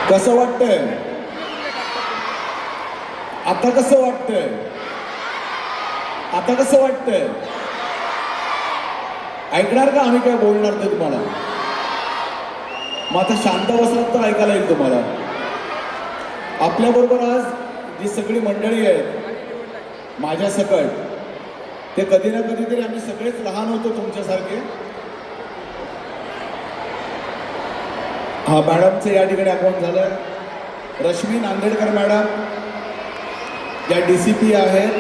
कसं वाटतंय आता? कसं वाटतंय आता? कसं वाटतंय? ऐकणार का आम्ही काय बोलणार ते तुम्हाला? मग आता शांत बसलात तर ऐकायला येईल तुम्हाला. आपल्याबरोबर आज जी सगळी मंडळी आहेत माझ्या सकट, ते कधी ना कधीतरी आम्ही सगळेच लहान होतो तुमच्यासारखे. हा मॅडमचं या ठिकाणी आगमन झालं. रश्मी नांदेडकर मॅडम ज्या DCP आहेत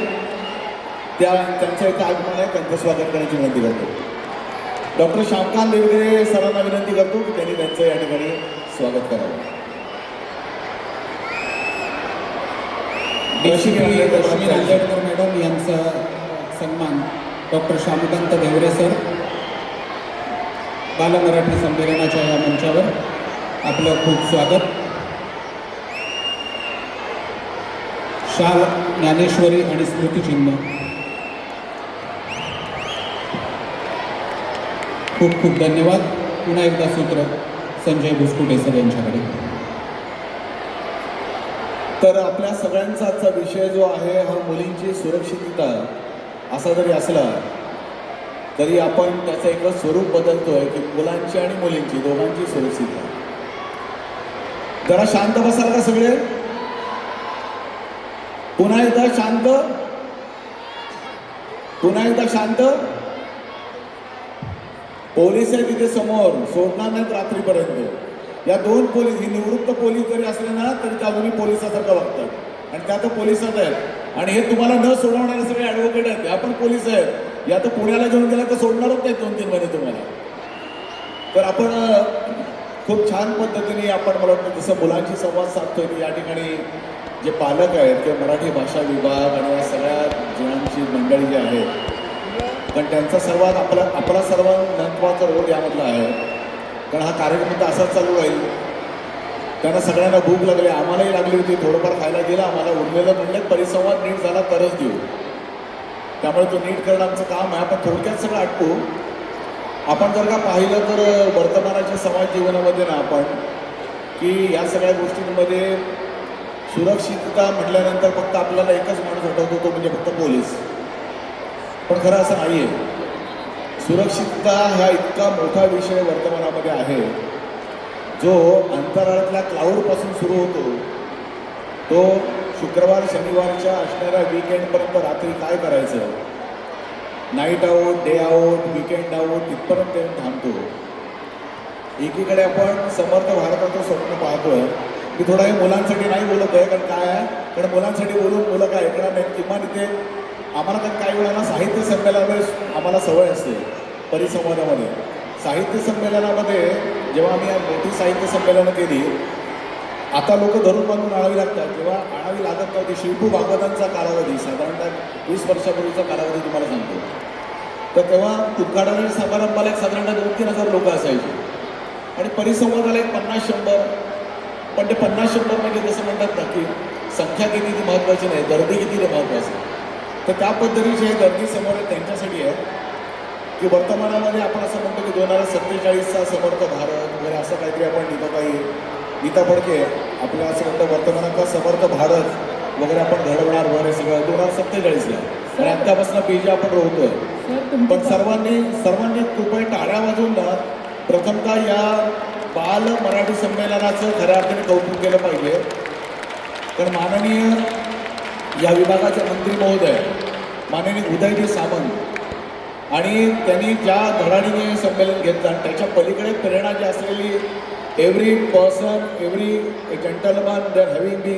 त्यांचं इथं आगमन आहे, त्यांचं स्वागत करण्याची विनंती करतो. डॉक्टर श्यामकांत देवगिरे सरांना विनंती करतो की त्यांनी त्यांचं या ठिकाणी स्वागत करावं. रश्मी नांदेडकर मॅडम यांचा सन्मान डॉक्टर श्यामकांत देवरे सर बाल मराठी संमेलनाच्या या मंचावर आपलं खूप स्वागत. शाल, ज्ञानेश्वरी आणि स्मृतिचिन्ह खूप खूप धन्यवाद. पुन्हा एकदा सूत्र संजय भुसकुटे सर यांच्याकडे. तर आपल्या सगळ्यांचा आजचा विषय जो आहे हा मुलींची सुरक्षितता असा जरी असला तरी आपण त्याचं एक स्वरूप बदलतोय की मुलांची आणि मुलींची दोघांची सुरक्षितता. जरा शांत बसाल का सगळे? पुन्हा एकदा शांत, पुन्हा एकदा शांत. पोलीस आहे तिथे समोर, सोडणार नाहीत रात्रीपर्यंत. या दोन पोलीस, ही निवृत्त पोलीस जरी असले ना तरी त्या दोन्ही पोलिसासारखं वागतात आणि त्या तर पोलिसात आहेत. आणि हे तुम्हाला न सोडवणारे सगळे ॲडव्होकेट आहेत, या पण पोलीस आहेत. या तर पुण्याला घेऊन गेला तर सोडणारच नाहीत 2-3 महिने तुम्हाला. तर आपण खूप छान पद्धतीने आपण मला वाटतं जसं मुलांशी संवाद साधतोय की या ठिकाणी जे पालक आहेत किंवा मराठी भाषा विभाग आणि या सगळ्या जणांची मंडळी जी आहेत, पण त्यांचा सर्वात आपला सर्वात महत्त्वाचा रोल यामधला आहे. कारण हा कार्यक्रम तर असाच चालू राहील. त्यांना सगळ्यांना भूक लागली, आम्हालाही लागली होती, थोडंफार खायला गेलं. आम्हाला उरलेलं म्हणलं परिसंवाद नीट झाला तरच देऊ. त्यामुळे तो नीट करणं आमचं काम आहे. आपण थोडक्यात सगळं आटपू. आपण जर का पाहिलं तर वर्तमानाच्या समाज जीवनामध्ये ना आपण की या सगळ्या गोष्टींमध्ये सुरक्षितता म्हटल्यानंतर फक्त आपल्याला एकच माणूस आठवतो, तो म्हणजे फक्त पोलीस. पण खरं असं नाही आहे. सुरक्षितता हा इतका मोठा विषय वर्तमानामध्ये आहे जो अंतराळातल्या क्लाउडपासून सुरू होतो. तो शुक्रवार शनिवारच्या असणाऱ्या वीकेंडपर्यंत रात्री काय करायचं, night out, day out, weekend out, तिथपर्यंत येऊन थांबतो. एकीकडे आपण समर्थ भारताचं स्वप्न पाहतोय. मी थोडा हे मुलांसाठी नाही बोलत आहे, कारण काय आहे, कारण मुलांसाठी बोलून मुलं काय ऐकणार नाहीत. किमान इथे आम्हाला तर काही वेळा साहित्य संमेलनामध्ये आम्हाला सवय असते. परिसंवादामध्ये साहित्य संमेलनामध्ये जेव्हा आम्ही मोठी साहित्य संमेलनं केली, आता लोक धरून बांधून आणावी लागतात, तेव्हा आणावी लागत नव्हती. शिल्पू भागवतांचा कालावधी साधारणतः 20 वर्षापूर्वीचा कालावधी तुम्हाला सांगतो. तर तेव्हा उद्घाटन समारंभाला एक साधारणतः 2-3 हजार लोक असायचे आणि परिसंवादाला एक 50-100. पण ते 50-100 म्हणजे जसं म्हणतात ना की संख्या किती ती महत्त्वाची नाही, गर्दी किती ते महत्त्वाचं. तर त्या पद्धतीचे गर्दी समोर त्यांच्यासाठी आहे की वर्तमानामध्ये आपण असं म्हणतो की 2047चा समर्थ भारत वगैरे असं काहीतरी आपण नीता फडके आपल्याला असं म्हणतो वर्तमानाचा समर्थ भारत वगैरे आपण घडवणार वगैरे सगळं 2047ला आणि आत्तापासून पेज आपण रोवतोय. पण सर्वांनी कृपया टाळ्या वाजवून ना प्रथमतः या बाल मराठी संमेलनाचं खऱ्या अर्थाने कौतुक केलं पाहिजे. कारण माननीय या विभागाचे मंत्री महोदय माननीय उदयजी सामंत आणि त्यांनी ज्या धडाडीने संमेलन घेतलं आणि त्याच्या पलीकडे प्रेरणा जी असलेली every person, every gentleman that having be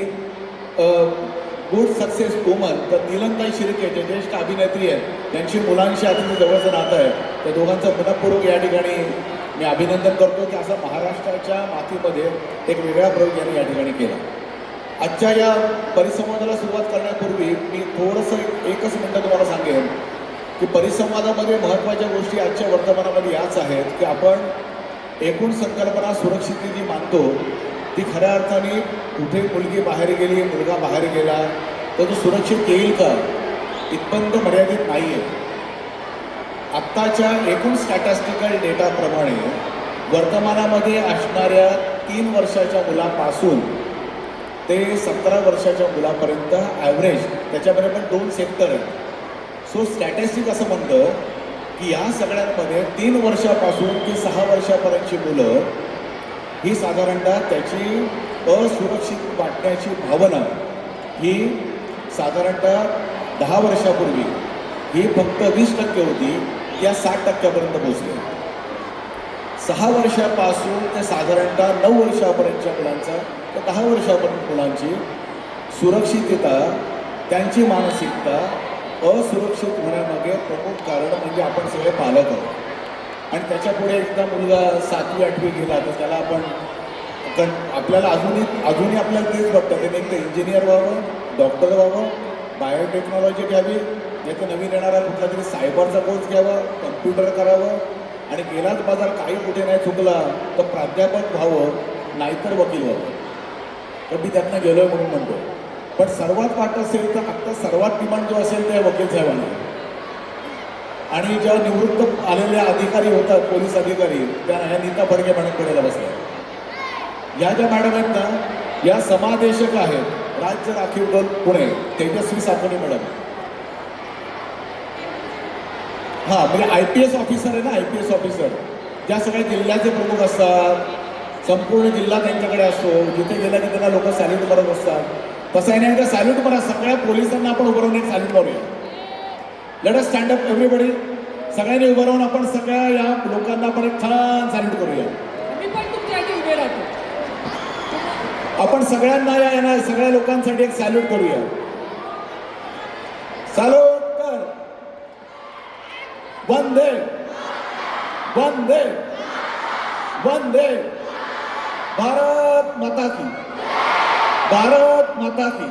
good success woman. तर नीलमताई शिर्के जे ज्येष्ठ अभिनेत्री आहेत, त्यांची मुलांशी अतिशय जवळचं नातं आहे. त्या दोघांचं मनपूर्वक या ठिकाणी मी अभिनंदन करतो की असं महाराष्ट्राच्या मातीमध्ये एक वेगळा प्रयोग यांनी या ठिकाणी केला. आजच्या या परिसंवादाला सुरुवात करण्यापूर्वी मी थोडंसं एकच मिनटं तुम्हाला सांगेन की परिसंवादामध्ये महत्त्वाच्या गोष्टी आजच्या वर्तमानामध्ये याच आहेत की आपण एकूण संकल्पना सुरक्षितता जी मानतो ती खऱ्या अर्थाने कुठे मुलगी बाहेर गेली, मुलगा बाहेर गेला तर तो सुरक्षित येईल का इथपर्यंत मर्यादित नाही आहे. आत्ताच्या एकूण स्टॅटिस्टिकल डेटाप्रमाणे वर्तमानामध्ये असणाऱ्या 3 वर्षाच्या मुलापासून ते 17 वर्षाच्या मुलापर्यंत ॲव्हरेज त्याच्यामध्ये पण 2 सेक्टर आहेत. सो स्टॅटिस्टिक असं म्हणतं की या सगळ्यांमध्ये 3 वर्षापासून ते 6 वर्षापर्यंतची मुलं ही साधारणतः त्याची असुरक्षित वाटण्याची भावना ही साधारणतः 10 वर्षापूर्वी ही फक्त 20% होती, या 60% पोहोचली. 6 वर्षापासून ते साधारणतः 9 वर्षापर्यंतच्या मुलांचा तर 10 वर्षापर्यंत मुलांची सुरक्षितता, त्यांची मानसिकता असुरक्षित होण्यामागे प्रमुख कारण म्हणजे आपण सगळे पालक आहोत. आणि त्याच्यापुढे एकदा मुलगा 7वी 8वी गेला तर त्याला आपण आपल्याला अजूनही आपल्याला तेच बघतं की एक तर इंजिनियर व्हावं, डॉक्टर व्हावं, बायोटेक्नॉलॉजी घ्यावी, नाही तर नवीन येणारा कुठला तरी सायबरचा कोर्स घ्यावा, कम्प्युटर करावं, आणि गेलाच बाजार काही कुठे नाही चुकला तर प्राध्यापक व्हावं, नाहीतर वकील व्हावं. तर मी त्यातनं गेलो आहे म्हणून म्हणतो. पण सर्वात वाटत असेल तर आत्ता सर्वात डिमांड जो असेल ते वकील साहेबांना. आणि जेव्हा निवृत्त आलेले अधिकारी होतात, पोलीस अधिकारी, त्या ह्या नीता फडके मॅडमकडेला बसल्या. या ज्या मॅडम आहेत ना, या समादेशक आहेत. राज्य राखीव दल पुणे, तेजस्वी सातवणे मॅडम. हां, म्हणजे IPS ऑफिसर आहे ना, IPS ऑफिसर. ज्या सगळ्या जिल्ह्याचे प्रमुख असतात, संपूर्ण जिल्हा त्यांच्याकडे असतो, जिथे गेला की त्यांना लोक सॅल्यूट करत असतात. तसं आहे नाही, सॅल्यूट करा, सगळ्या पोलिसांना आपण उभं राहून एक सॅल्यूट मारूया. Let us stand up everybody. सगळ्यांनी उभं राहून आपण सगळ्या या लोकांना आपण एक छान सॅल्यूट करूया. मी पण तुमच्यासाठी उभे राहतो. आपण सगळ्यांना या सगळ्या लोकांसाठी एक सॅल्यूट करूया. सॅल्यूट कर. वंदे वंदे वंदे भारत माता की, भारत माता की.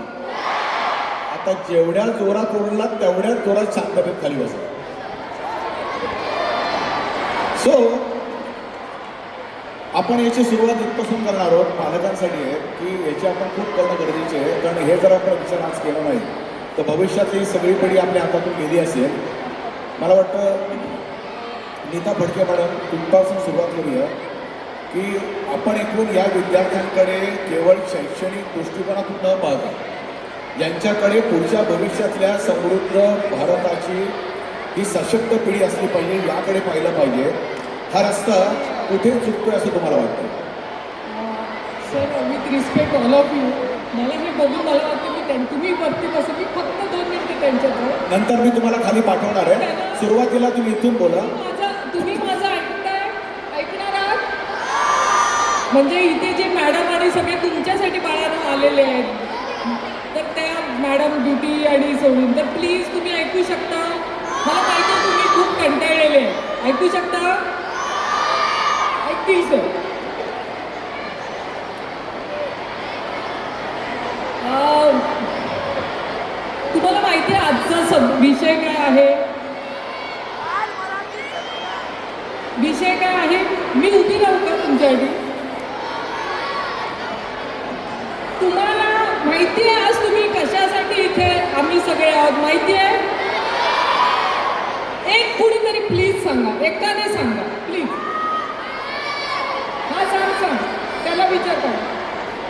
आता जेवढ्या जोरात ओरडला तेवढ्याच जोरात शांततेत खाली बसा. सो आपण याची सुरुवात इथपासून करणार आहोत. पालकांसाठी आहे की याची आपण खूप करणं गरजेचे आहे, कारण हे जर आपण विचार आज केला नाही तर भविष्यातली सगळी पिढी आपल्या हातातून गेली असेल. मला वाटतं नीता फडके मॅडम तुमच्यापासून सुरुवात करूया की आपण एकूण या विद्यार्थ्यांकडे केवळ शैक्षणिक दृष्टिकोनातून न पाहता यांच्याकडे पुढच्या भविष्यातल्या समृद्ध भारताची ही सशक्त पिढी असली पाहिजे, याकडे पाहिलं पाहिजे. हा रस्ता कुठे चुकतोय असं तुम्हाला वाटतं? Sir, with respect all of you, मला हे बघून मला वाटतं की तुम्ही वरती बसून मी फक्त 2 मिनिटं त्यांच्याजवळ. नंतर मी तुम्हाला खाली पाठवणार आहे. सुरुवातीला तुम्ही इथून बोला. तुम्ही माझं ऐकणार आहात? म्हणजे इथे जे मॅडम आणि सगळे तुमच्यासाठी बाळांनो आलेले आहेत, तर त्या मॅडम ड्युटी आणि सोडून, तर प्लीज तुम्ही ऐकू शकता. मला माहिती आहे तुम्ही खूप कंटाळलेले आहे. ऐकू शकता? ऐकतील सर. तुम्हाला माहिती आहे आजचा विषय काय आहे? विषय काय आहे? मी उभी राहू का तुमच्यासाठी? तुम्हाला माहिती आहे आज तुम्ही कशासाठी इथे आम्ही सगळे आहोत? माहिती आहे? एक कुणीतरी प्लीज सांगा, एकाने सांगा प्लीज. हा सांग, त्याला विचारतो.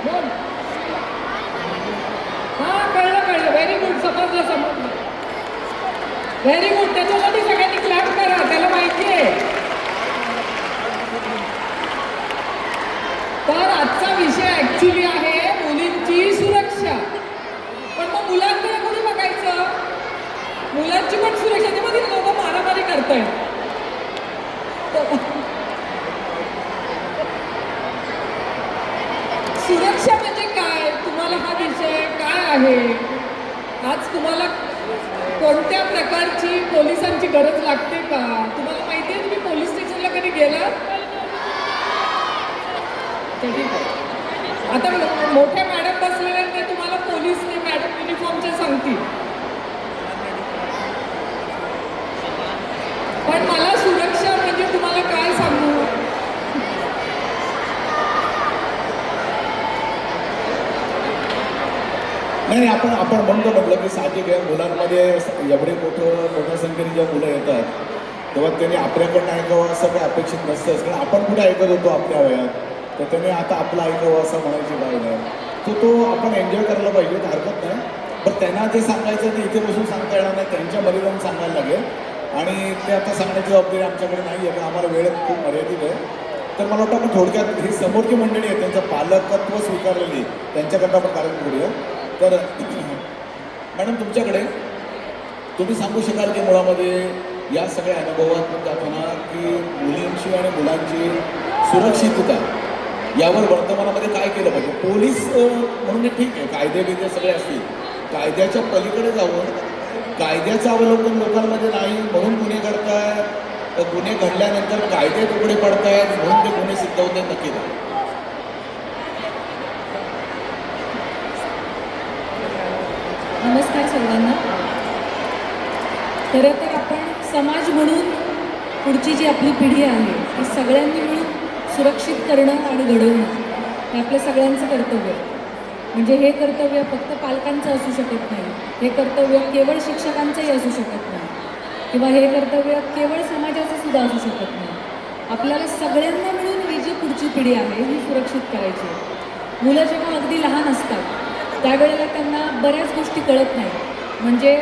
बोल. हा, कळलं. Very good. समजलं. Very good. त्याच्यासाठी सगळ्यांनी क्लॅप करा, त्याला माहिती आहे. तर आजचा विषय ऍक्च्युली आहे मुलींची सुरक्षा. पण मग मुलांकडे कोणी बघायचं? मुलांची पण सुरक्षा, त्यामध्ये लोक मारामारी करतायत. सुरक्षा म्हणजे काय? तुम्हाला हा विषय काय आहे? आज तुम्हाला कोणत्या प्रकारची पोलिसांची गरज लागते का? तुम्हाला माहिती आहे तुम्ही पोलीस स्टेशनला कधी गेलात? ठीक आहे. आता मोठ्या मॅडम बसलेल्या ते तुम्हाला पोलीस मॅडम युनिफॉर्मचे सांगतील. पण मला सुरक्षा म्हणजे तुम्हाला काय सांगू? नाही, आपण म्हटलं की साहजिक आहे, मुलांमध्ये एवढे मोठ्या संख्येने जेव्हा मुलं येतात तेव्हा त्यांनी आपल्याकडनं ऐकावं असं काही अपेक्षित नसतंच. कारण आपण कुठे ऐकत होतो आपल्या वयात? तर त्याने आता आपलं ऐकावं असं म्हणायची काय नाही. तो आपण एन्जॉय करायला पाहिजे, हरकत नाही. पण त्यांना जे सांगायचं ते इथे बसून सांगता येणार नाही, त्यांच्या मध्ये जाऊन सांगायला लागेल. आणि ते आता सांगण्याची जबाबदारी आमच्याकडे नाही आहे, कारण आम्हाला वेळ खूप मर्यादित आहे. तर मला वाटतं आपण थोडक्यात ही समोरची मंडळी आहे त्यांचं पालकत्व स्वीकारलेली, त्यांच्याकरता आपण कार्यक्रम करूया. तर मॅडम तुमच्याकडे तुम्ही सांगू शकाल की मुळामध्ये या सगळ्या अनुभवातून जाताना की मुलींची आणि मुलांची सुरक्षितता यावर वर्तमानामध्ये काय केलं पाहिजे? पोलीस म्हणून हे ठीक आहे, कायदे बिदे सगळे असतील, कायद्याच्या पलीकडे जाऊन कायद्याचं अवलंबन लोकांमध्ये नाही म्हणून गुन्हे घडतायत, गुन्हे घडल्यानंतर कायदे तुकडे पडतायत म्हणून ते गुन्हे सिद्ध होते, नक्की नाही. नमस्कार सर्वांना. खरं तर आपण समाज म्हणून पुढची जी आपली पिढी आहे ती सगळ्यांनी मिळून सुरक्षित करणं आणि घडवणं हे आपल्या सगळ्यांचं कर्तव्य आहे. म्हणजे हे कर्तव्य फक्त पालकांचं असू शकत नाही, हे कर्तव्य केवळ शिक्षकांचंही असू शकत नाही, किंवा हे कर्तव्य केवळ समाजाचं सुद्धा असू शकत नाही. आपल्याला सगळ्यांना मिळून ही जी पुढची पिढी आहे ही सुरक्षित करायची आहे. मुलं जेव्हा अगदी लहान असतात त्यावेळेला त्यांना बऱ्याच गोष्टी कळत नाही. म्हणजे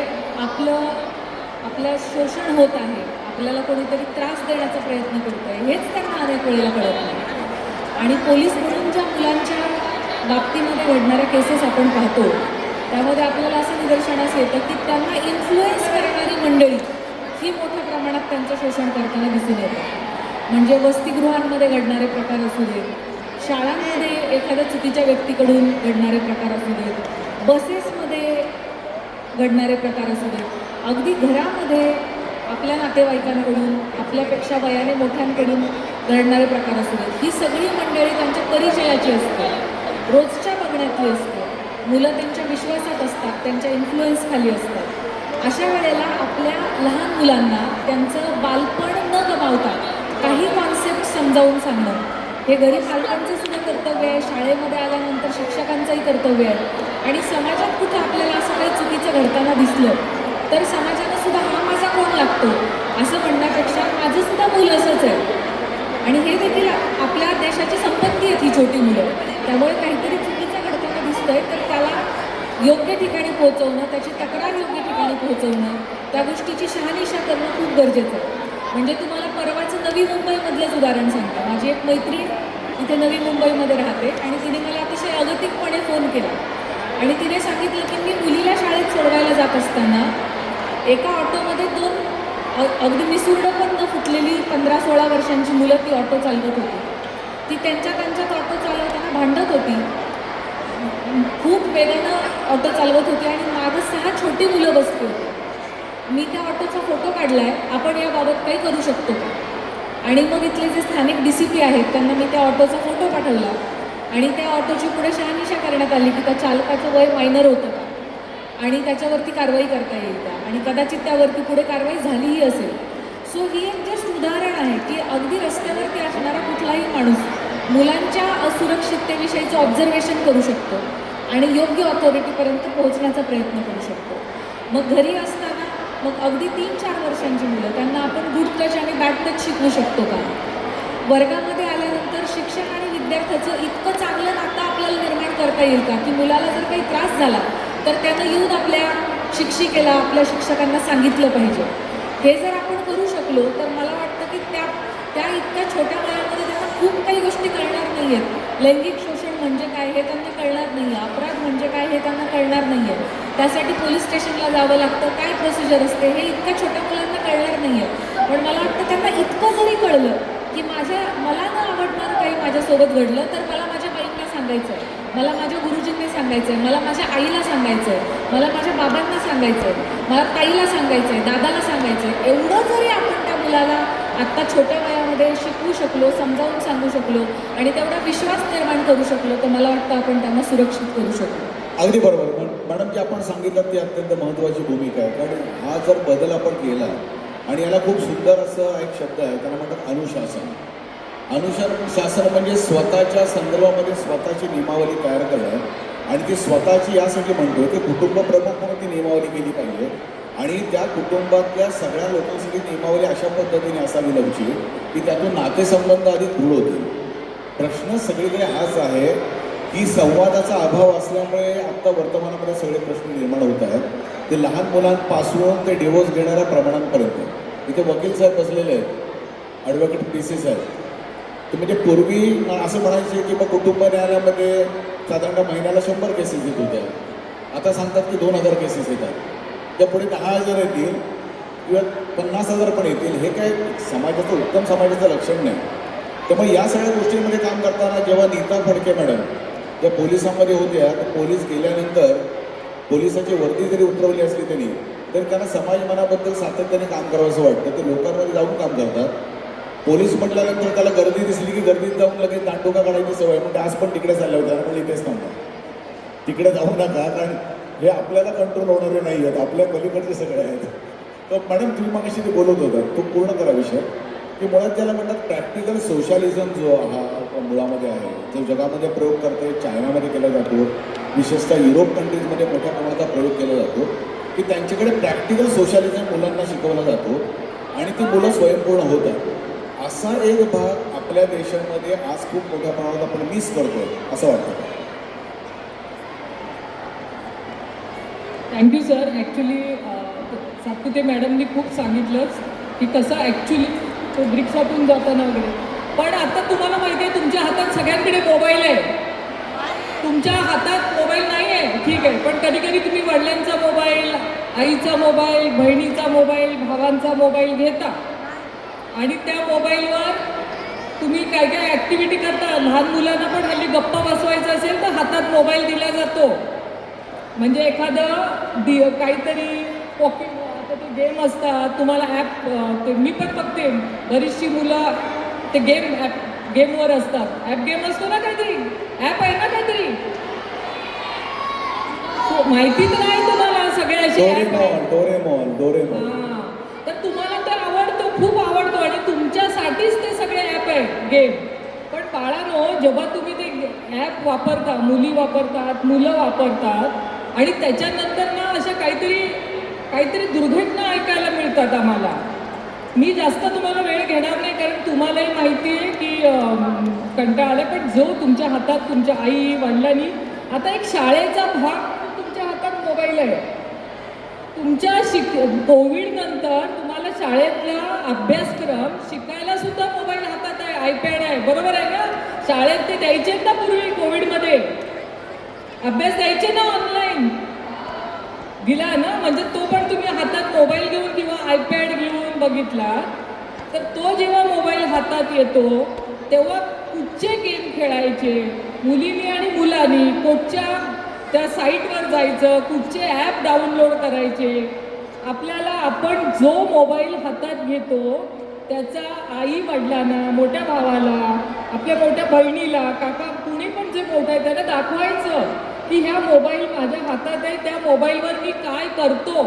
आपलं शोषण होत आहे, आपल्याला कोणीतरी त्रास देण्याचा प्रयत्न करतो आहे, हेच त्यांना अनेक वेळेला कळत नाही. आणि पोलीस म्हणून ज्या मुलांच्या बाबतीमध्ये घडणाऱ्या केसेस आपण पाहतो त्यामध्ये आपल्याला असं निदर्शनास येतं की त्यांना इन्फ्लुएन्स करणारी मंडळी ही मोठ्या प्रमाणात त्यांचं शोषण करताना दिसून येतं. म्हणजे वसतिगृहांमध्ये घडणारे प्रकार असू देत, शाळांमध्ये एखाद्या चुकीच्या व्यक्तीकडून घडणारे प्रकार असू देत, बसेसमध्ये घडणारे प्रकार असू देत, अगदी घरामध्ये आपल्या नातेवाईकांकडून, आपल्यापेक्षा वयाने मोठ्यांकडून घडणारे प्रकार असू देत, ही सगळी मंडळी त्यांच्या परिचयाची असतात, रोजच्या बघण्यातली असतात. मुलं त्यांच्या विश्वासात असतात, त्यांच्या इन्फ्लुएन्स खाली असतात. अशा वेळेला आपल्या लहान मुलांना त्यांचं बालपण न गमावता काही कॉन्सेप्ट समजावून सांगणं हे घरी पालकांचं सुद्धा कर्तव्य आहे, शाळेमध्ये आल्यानंतर शिक्षकांचंही कर्तव्य आहे. आणि समाजात कुठं आपल्याला असं काही चुकीचं घडताना दिसलं तर समाजानं सुद्धा हा माझा कोण लागतो असं म्हणण्यापेक्षा माझं सुद्धा मूल असंच आहे. आणि हे देखील आपल्या देशाची संपत्ती आहे ती छोटी मुलं. त्यामुळे काहीतरी चुकीचं घडताना दिसतंय तर त्याला योग्य ठिकाणी पोहोचवणं, त्याची तक्रार योग्य ठिकाणी पोहोचवणं, त्या गोष्टीची शहानिशा करणं खूप गरजेचं आहे. म्हणजे तुम्हाला परवाचं नवी मुंबईमधलंच उदाहरण सांगते. माझी एक मैत्रीण इथे नवी मुंबईमध्ये राहते आणि तिने मला अतिशय अगतिकपणे फोन केला आणि तिने सांगितलं की मी मुलीला शाळेत सोडवायला जात असताना एका ऑटोमध्ये अगदी मिसुरडं पण न फुटलेली 15-16 वर्षांची मुलं ती ऑटो चालवत होती. ती त्यांच्यात ऑटो चालवताना भांडत होती, खूप वेगानं ऑटो चालवत होती आणि मागं 6 छोटी मुलं बसली होती. मी त्या ऑटोचा फोटो काढला आहे, आपण याबाबत काही करू शकतो का? आणि मग इथले जे स्थानिक DCP आहेत त्यांना मी त्या ऑटोचा फोटो पाठवला आणि त्या ऑटोची पुढे शहानिशा करण्यात आली की त्या चालकाचं वय मायनर होतं का आणि त्याच्यावरती कारवाई करता येईल का, आणि कदाचित त्यावरती पुढे कारवाई झालीही असेल. सो ही एक जस्ट उदाहरण आहे की अगदी रस्त्यावरती असणारा कुठलाही माणूस मुलांच्या असुरक्षिततेविषयीचं ऑब्झर्वेशन करू शकतो आणि योग्य ऑथॉरिटीपर्यंत पोहोचण्याचा प्रयत्न करू शकतो. मग घरी असताना मग अगदी 3-4 वर्षांची मुलं त्यांना आपण गुड टच आणि बॅड टच शिकवू शकतो का? वर्गामध्ये आल्यानंतर शिक्षक आणि विद्यार्थ्याचं इतकं चांगलं नातं आपल्याला निर्माण करता येईल का की मुलाला जर काही त्रास झाला तर त्यानं येऊन आपल्या शिक्षिकेला, आपल्या शिक्षकांना सांगितलं पाहिजे. हे जर आपण करू शकलो तर मला वाटतं की त्या इतक्या छोट्या वयामध्ये त्यांना खूप काही गोष्टी कळणार नाही आहेत. लैंगिक शोषण म्हणजे काय हे त्यांना कळणार नाही आहे, अपराध म्हणजे काय हे त्यांना कळणार नाही आहे, त्यासाठी पोलीस स्टेशनला जावं लागतं, काय प्रोसिजर असते हे इतक्या छोट्या मुलांना कळणार नाही आहे. पण मला वाटतं त्यांना इतकं जरी कळलं की मला न आवडणारं काही माझ्यासोबत घडलं तर मला माझ्या बाईंना सांगायचं आहे, मला माझ्या गुरुजींनी सांगायचं आहे, मला माझ्या आईला सांगायचं आहे, मला माझ्या बाबांना सांगायचं आहे, मला ताईला सांगायचं आहे, दादाला सांगायचं आहे. एवढं जरी आपण त्या मुलाला आत्ता छोट्या वयामध्ये शिकवू शकलो, समजावून सांगू शकलो आणि तेवढा विश्वास निर्माण करू शकलो तर मला वाटतं आपण त्यांना सुरक्षित करू शकलो. अगदी बरोबर. मॅडम जे आपण सांगितलं ती अत्यंत महत्त्वाची भूमिका आहे, कारण हा जर बदल आपण केला आणि याला खूप सुंदर असं एक शब्द आहे, त्याला म्हणतात अनुशासन. अनुशासन म्हणजे स्वतःच्या संदर्भामध्ये स्वतःची नियमावली तयार करणं आणि ती स्वतःची यासाठी म्हणतो की कुटुंब प्रमुख म्हणून ती नियमावली केली पाहिजे आणि त्या कुटुंबातल्या सगळ्या लोकांसाठी नियमावली अशा पद्धतीने असावी लवचिक की त्यातून नातेसंबंध अधिक दृढ होतील. प्रश्न सगळीकडे हाच आहे की संवादाचा अभाव असल्यामुळे आत्ता वर्तमानामध्ये सगळे प्रश्न निर्माण होत आहेत. ते लहान मुलांपासून ते डिवोर्स घेणाऱ्या प्रमाणांपर्यंत. इथे वकील साहेब बसलेले आहेत, ॲडव्होकेट PC साहेब. तर म्हणजे पूर्वी असं म्हणायचे की मग कुटुंब न्यायालयामध्ये साधारणतः महिन्याला 100 केसेस येत होत्या. आता सांगतात की 2000 केसेस येतात. त्या पुढे 10,000 येतील किंवा 50,000 पण येतील. हे काय समाजाचं उत्तम समाजाचं लक्षण नाही. त्यामुळे या सगळ्या गोष्टींमध्ये काम करताना जेव्हा नीता फडके मॅडम ज्या पोलिसांमध्ये होत्या, तर पोलीस गेल्यानंतर पोलिसाची वर्दी जरी उतरवली असली त्यांनी, तरी त्यांना समाज मनाबद्दल सातत्याने काम करावं असं वाटतं. ते लोकांमध्ये जाऊन काम करतात. पोलीस म्हटल्यानंतर त्याला गर्दी दिसली की गर्दीत जाऊन लगेच दांडोका काढायची सवय. म्हणजे आज पण तिकडे चालल्या होत्या, म्हणजे इथेच थांबा, तिकडे जाऊ नका, कारण हे आपल्याला कंट्रोल होणारे नाही आहेत, आपल्या पलीकडचे सगळे आहेत. तर मॅडम तुम्ही मगाशी ते बोलत होता, तो पूर्ण करा विषय, की मुळात ज्याला म्हणतात प्रॅक्टिकल सोशलिझम जो हा मुळामध्ये आहे, जो जगामध्ये प्रयोग करते, चायनामध्ये केला जातो, विशेषतः युरोप कंट्रीजमध्ये मोठ्या प्रमाणात प्रयोग केला जातो, की त्यांच्याकडे प्रॅक्टिकल सोशलिझम मुलांना शिकवला जातो आणि ती मुलं स्वयंपूर्ण होतात. असा एक भाग आपल्या देशामध्ये आज खूप मोठ्या प्रमाणात आपण मिस करतोय असं वाटतं. Thank you sir. ॲक्च्युली सातपुते मॅडमनी खूप सांगितलंच की कसं ॲक्च्युली तो रिक्षातून जाताना वगैरे. पण आता तुम्हाला माहिती आहे तुमच्या हातात सगळ्यांकडे मोबाईल आहे. तुमच्या हातात मोबाईल नाही आहे ठीक आहे, पण कधी कधी तुम्ही वडिलांचा मोबाईल, आईचा मोबाईल, बहिणीचा मोबाईल, भावांचा मोबाईल घेता आणि त्या मोबाईलवर तुम्ही काय काय ॲक्टिव्हिटी करता. लहान मुलांना पण हल्ली गप्पा बसवायचं असेल तर हातात मोबाईल दिला जातो. म्हणजे एखादं काहीतरी पॉकेट, आता ते गेम असतात तुम्हाला ॲप, ते मी पण बघते बरीचशी मुलं ते गेमवर असतात. ॲप गेम असतो ना काहीतरी, ॲप आहे ना काहीतरी, माहिती तर नाही तुम्हाला सगळे असे ॲप आहेत. डोरेमॉन. हां, तर तुम्हाला ते आवडतो, खूप आवडतो आणि तुमच्यासाठीच ते सगळे ॲप आहेत गेम. पण बाळांनो, जेव्हा तुम्ही ते ॲप वापरता, मुली वापरतात, मुलं वापरतात आणि त्याच्यानंतर ना अशा काहीतरी दुर्घटना ऐकायला मिळतात आम्हाला. मी जास्त तुम्हाला वेळ घेणार नाही कारण तुम्हालाही माहिती आहे की कंटाळा आला. पण जो तुमच्या हातात तुमच्या आई वडिलांनी, आता एक शाळेचा भाग तुमच्या हातात मोबाईल आहे. तुमच्या कोविड नंतर तुम्हाला शाळेतला अभ्यासक्रम शिकायला सुद्धा मोबाईल हातात आहे, आयपॅड आहे, बरोबर आहे ना. शाळेत ते द्यायचे ना पूर्वी, कोविडमध्ये अभ्यास द्यायचे ना ऑनलाईन, दिला ना. म्हणजे तो पण तुम्ही हातात मोबाईल घेऊन किंवा आयपॅड घेऊन बघितला. तर तो जेव्हा मोबाईल हातात येतो तेव्हा कुठचे गेम खेळायचे मुलींनी आणि मुलांनी, कुठच्या त्या साईटवर जायचं, कुठचे ॲप डाउनलोड करायचे. आपल्याला आपण जो मोबाईल हातात घेतो त्याचा आई वडिलांना, मोठ्या भावाला, आपल्या मोठ्या बहिणीला, काका, कुणी पण जे मोठं आहे त्याला दाखवायचं की ह्या मोबाईल माझ्या हातात आहे, त्या मोबाईलवर मी काय करतो.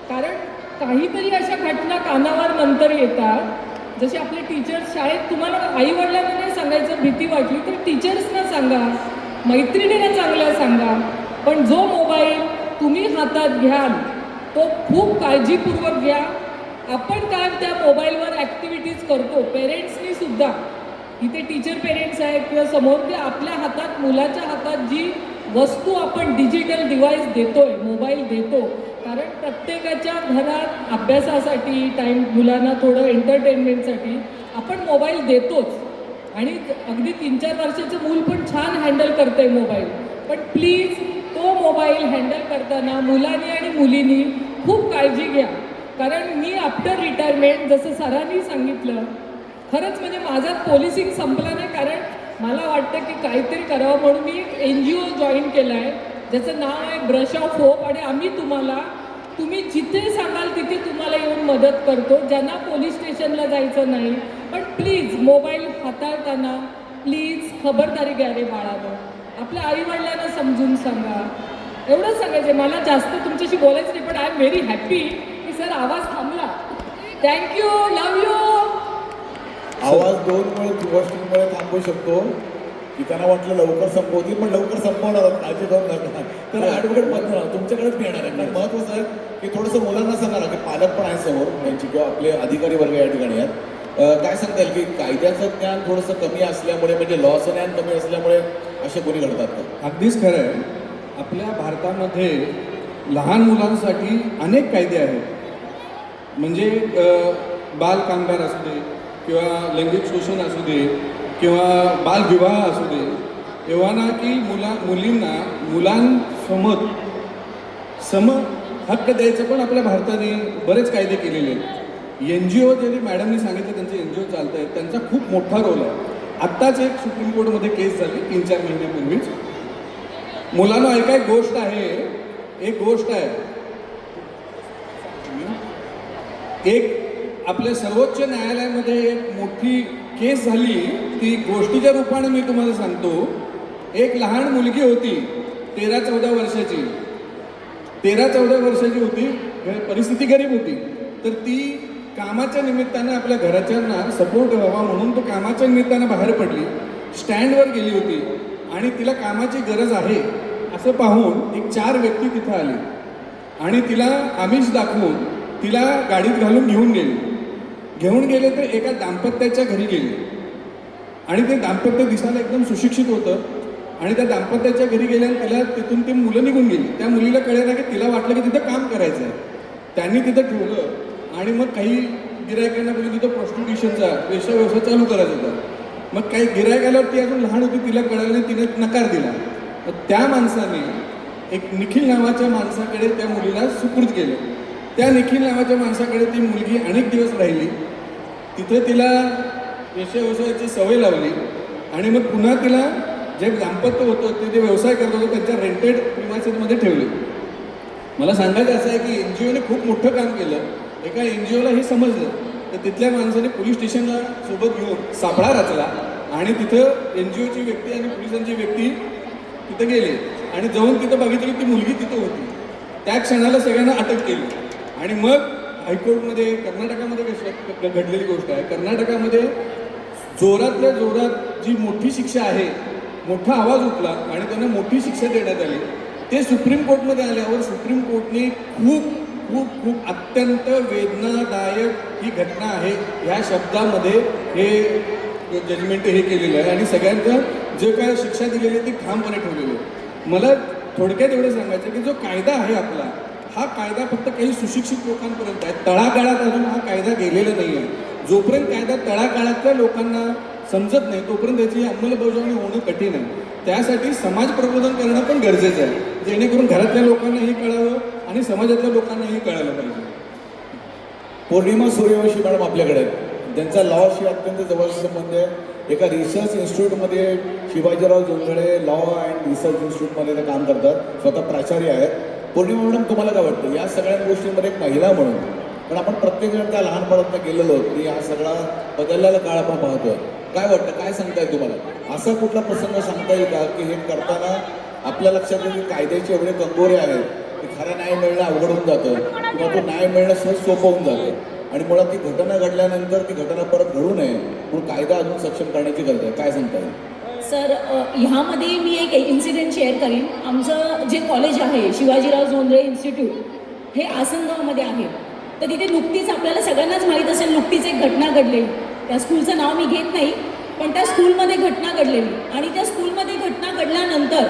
कारण काहीतरी अशा घटना कानावर नंतर येतात. जसे आपले टीचर्स शाळेत, तुम्हाला आई वडिलांना नाही सांगायचं, भीती वाटली तर टीचर्सना सांगा, मैत्रिणींना चांगल्या सांगा. पण जो मोबाईल तुम्ही हातात घ्याल तो खूप काळजीपूर्वक घ्या. आपण काय त्या मोबाईलवर ॲक्टिव्हिटीज करतो, पेरेंट्सनी सुद्धा, इथे टीचर पेरेंट्स आहेत किंवा समोर, ते आपल्या हातात, मुलाच्या हातात जी वस्तू आपण डिजिटल डिव्हाइस देतोय, मोबाईल देतो, कारण प्रत्येकाच्या घरात अभ्यासासाठी टाईम, मुलांना थोडं एंटरटेनमेंटसाठी आपण मोबाईल देतोच. आणि अगदी 3-4 वर्षाचं मूल पण छान हँडल करतंय मोबाईल. पण प्लीज तो मोबाईल हँडल करताना मुलांनी आणि मुलींनी खूप काळजी घ्या. कारण मी आफ्टर रिटायरमेंट, जसं सरांनी सांगितलं, खरंच म्हणजे माझा पोलिसिंग संपला नाही. कारण मला वाटतं की काहीतरी करावं म्हणून मी एक NGO जॉईन केलं आहे ज्याचं नाव आहे ब्रश ऑफ होप. आणि आम्ही तुम्ही जिथे सांगाल तिथे तुम्हाला येऊन मदत करतो, ज्यांना पोलीस स्टेशनला जायचं नाही. पण प्लीज मोबाईल हाताळताना प्लीज खबरदारी घ्या रे बाळानं. आपल्या आईवडिलांना समजून सांगा. एवढंच सांगायचं. मला जास्त तुमच्याशी बोलायचं नाही, पण आय एम व्हेरी हॅपी की सर आवाज थांबला. Thank you, love you. आवाज 2 गोष्टींमुळे थांबवू शकतो की त्यांना वाटलं लवकर संपवतील, पण लवकर संपवणार आहोत, काळजी करू नका. तर ॲडव्होकेट पद्मनाभ तुमच्याकडेच येणार आहे. कारण महत्त्वाचं आहे की थोडंसं मुलांना सांगा ना, की पालक पण आहे समोर त्यांची किंवा आपले अधिकारी वर्ग या ठिकाणी आहेत, काय सांगता येईल की कायद्याचं ज्ञान थोडंसं कमी असल्यामुळे म्हणजे लॉचं ज्ञान कमी असल्यामुळे असे गुन्हे घडतात का? अगदीच खरं आहे. आपल्या भारतामध्ये लहान मुलांसाठी अनेक कायदे आहेत. म्हणजे बालकामगार असू दे किंवा लैंगिक शोषण असू दे किंवा बालविवाह असू दे, एव्हा ना की मुलींना मुलांसमोर सम हक्क द्यायचं पण आपल्या भारताने बरेच कायदे केलेले आहेत. NGO जे मॅडमनी सांगितलं त्यांचे NGO चालत आहेत, त्यांचा खूप मोठा रोल आहे. आत्ताच एक सुप्रीम कोर्टमध्ये केस झाली 3-4 महिन्यापूर्वीच. मुलांना एक गोष्ट आहे, एक गोष्ट आहे, एक आपल्या सर्वोच्च न्यायालयामध्ये एक मोठी केस झाली. ती गोष्टीच्या रूपाने मी तुम्हाला सांगतो. एक लहान मुलगी होती 13-14 वर्षाची, 13-14 वर्षाची होती, परिस्थिती गरीब होती. तर ती कामाच्या निमित्तानं आपल्या घराच्यांना सपोर्ट व्हावा म्हणून तो कामाच्या निमित्तानं बाहेर पडली, स्टँडवर गेली होती आणि तिला कामाची गरज आहे असं पाहून एक 4 व्यक्ती तिथं आले आणि तिला आमिष दाखवून तिला गाडीत घालून घेऊन गेले तर एका दाम्पत्याच्या घरी गेले. आणि ते दाम्पत्य दिसायला एकदम सुशिक्षित होतं आणि त्या दाम्पत्याच्या घरी गेल्यानं तिला तिथून ती मुलं निघून गेली. त्या मुलीला कळलं की तिला वाटलं की तिथं काम करायचं आहे. त्यांनी तिथं ठेवलं आणि मग काही गिरायकांना बोलून तिथं प्रॉस्टिट्यूशनचा व्यवसाय चालू करायचा होता. मग काही गिरायक आल्यावर ती अजून लहान होती, तिला कळलं नाही, तिने नकार दिला. मग त्या माणसाने एक निखिल नावाच्या माणसाकडे त्या मुलीला सुपूर्द केलं. त्या निखिल नावाच्या माणसाकडे ती मुलगी अनेक दिवस राहिली. तिथं तिला व्यवसायाची सवय लावली आणि मग पुन्हा तिला जे दाम्पत्य होतं ते व्यवसाय करत होतं त्यांच्या रेंटेड प्रिमायसेसमध्ये ठेवले. मला सांगायचं असं आहे की NGOने खूप मोठं काम केलं. एका NGOला हे समजलं तर तिथल्या माणसाने पोलीस स्टेशनला सोबत घेऊन सापळा रचला आणि तिथं NGOची व्यक्ती आणि पोलिसांची व्यक्ती तिथं गेले आणि जाऊन तिथं बघितलं की ती मुलगी तिथं होती. त्या क्षणाला सगळ्यांना अटक केली आणि मग हायकोर्टमध्ये कर्नाटकामध्ये घडलेली गोष्ट आहे. कर्नाटकामध्ये जोरातल्या जोरात जी मोठी शिक्षा आहे, मोठा आवाज उठला आणि त्यांना मोठी शिक्षा देण्यात आली. ते सुप्रीम कोर्टमध्ये आल्यावर सुप्रीम कोर्टने खूप खूप खूप अत्यंत वेदनादायक ही घटना आहे ह्या शब्दामध्ये हे जजमेंट हे केलेलं आहे आणि सगळ्यांचं जे काय शिक्षा दिलेली आहे ती ठामपणे ठेवलेली आहे. मला थोडक्यात एवढं सांगायचं की जो कायदा आहे आपला, हा कायदा फक्त काही सुशिक्षित लोकांपर्यंत आहे. तळागाळात अजून हा कायदा गेलेला नाही आहे. जोपर्यंत कायदा तळागाळातल्या लोकांना समजत नाही तोपर्यंत त्याची अंमलबजावणी होणं कठीण आहे. त्यासाठी समाज प्रबोधन करणं पण गरजेचं आहे, जेणेकरून घरातल्या लोकांनाही कळावं आणि समाजातल्या लोकांनाही कळायला पाहिजे. पौर्णिमा सूर्यवंशी मॅडम आपल्याकडे आहेत, ज्यांचा लॉशी अत्यंत जवळचा संबंध आहे. एका रिसर्च इन्स्टिट्यूटमध्ये Shivajirao Jondhale law and research इन्स्टिट्यूटमध्ये ते काम करतात, स्वतः प्राचार्य आहेत. पौर्णिमा मॅडम, तुम्हाला काय वाटतं या सगळ्या गोष्टींमध्ये एक महिला म्हणून, पण आपण प्रत्येकजण त्या लहानपणात गेलेलो की हा सगळा बदललेला काळ आपण पाहतोय, काय वाटतं, काय सांगता येईल तुम्हाला? असा कुठला प्रसंग सांगता येईल का की हे करताना आपल्या लक्षात येईल की कायद्याचे एवढे कंगोरे आहेत की खरा न्याय मिळणं अवघड होऊन जातं किंवा तो न्याय मिळणं सहज सोपं होऊन जातं आणि मुळात ती घटना घडल्यानंतर ती घटना परत घडू नये म्हणून कायदा अजून सक्षम करण्याची गरज आहे, काय सांगता येईल? सर, ह्यामध्ये मी एक इन्सिडेंट शेअर करीन. आमचं जे कॉलेज आहे शिवाजीराव जोंधळे इन्स्टिट्यूट, हे आसनगावमध्ये आहे. तर तिथे नुकतीच आपल्याला सगळ्यांनाच माहीत असेल, नुकतीच एक घटना घडलेली. त्या स्कूलचं नाव मी घेत नाही, पण त्या स्कूलमध्ये घटना घडलेली आणि त्या स्कूलमध्ये घटना घडल्यानंतर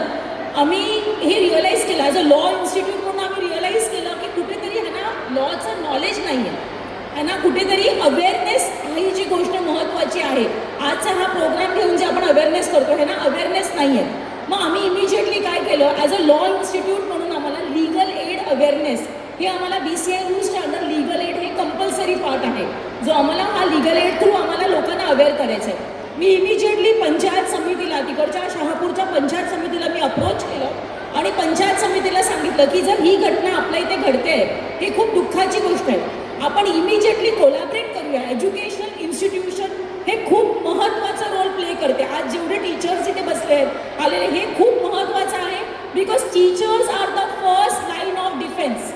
आम्ही हे रिअलाईज केलं, ॲज अ लॉ इन्स्टिट्यूट म्हणून आम्ही रिअलाईज केलं की कुठेतरी ह्यांना लॉचं नॉलेज नाही आहे, ह्यांना कुठेतरी अवेअरनेस ही जी गोष्ट महत्त्वाची आहे. आजचा हा प्रोग्राम घेऊन जे आपण अवेअरनेस करतो, ह्यांना अवेअरनेस नाही आहे. मग आम्ही इमिजिएटली काय केलं, ॲज अ लॉ इन्स्टिट्यूट म्हणून आम्हाला लीगल एड अवेअरनेस हे आम्हाला BCI रूल्सच्या अंडर लीगल एड हे कंपल्सरी पार्ट आहे, जो आम्हाला हा लीगल एड थ्रू आम्हाला लोकांना अवेअर करायचं आहे. मी इमिजिएटली पंचायत समितीला, तिकडच्या शहापूरच्या पंचायत समितीला मी अप्रोच केलं आणि पंचायत समितीला सांगितलं की जर ही घटना आपल्या इथे घडते आहे, ही खूप दुःखाची गोष्ट आहे, आपण इमिजिएटली कोलॅबरेट करूया. एज्युकेशनल इन्स्टिट्यूशन हे खूप महत्त्वाचा रोल प्ले करते. आज जेवढे टीचर्स इथे बसले आहेत आलेले, हे खूप महत्त्वाचं आहे, because teachers are the first line of defence.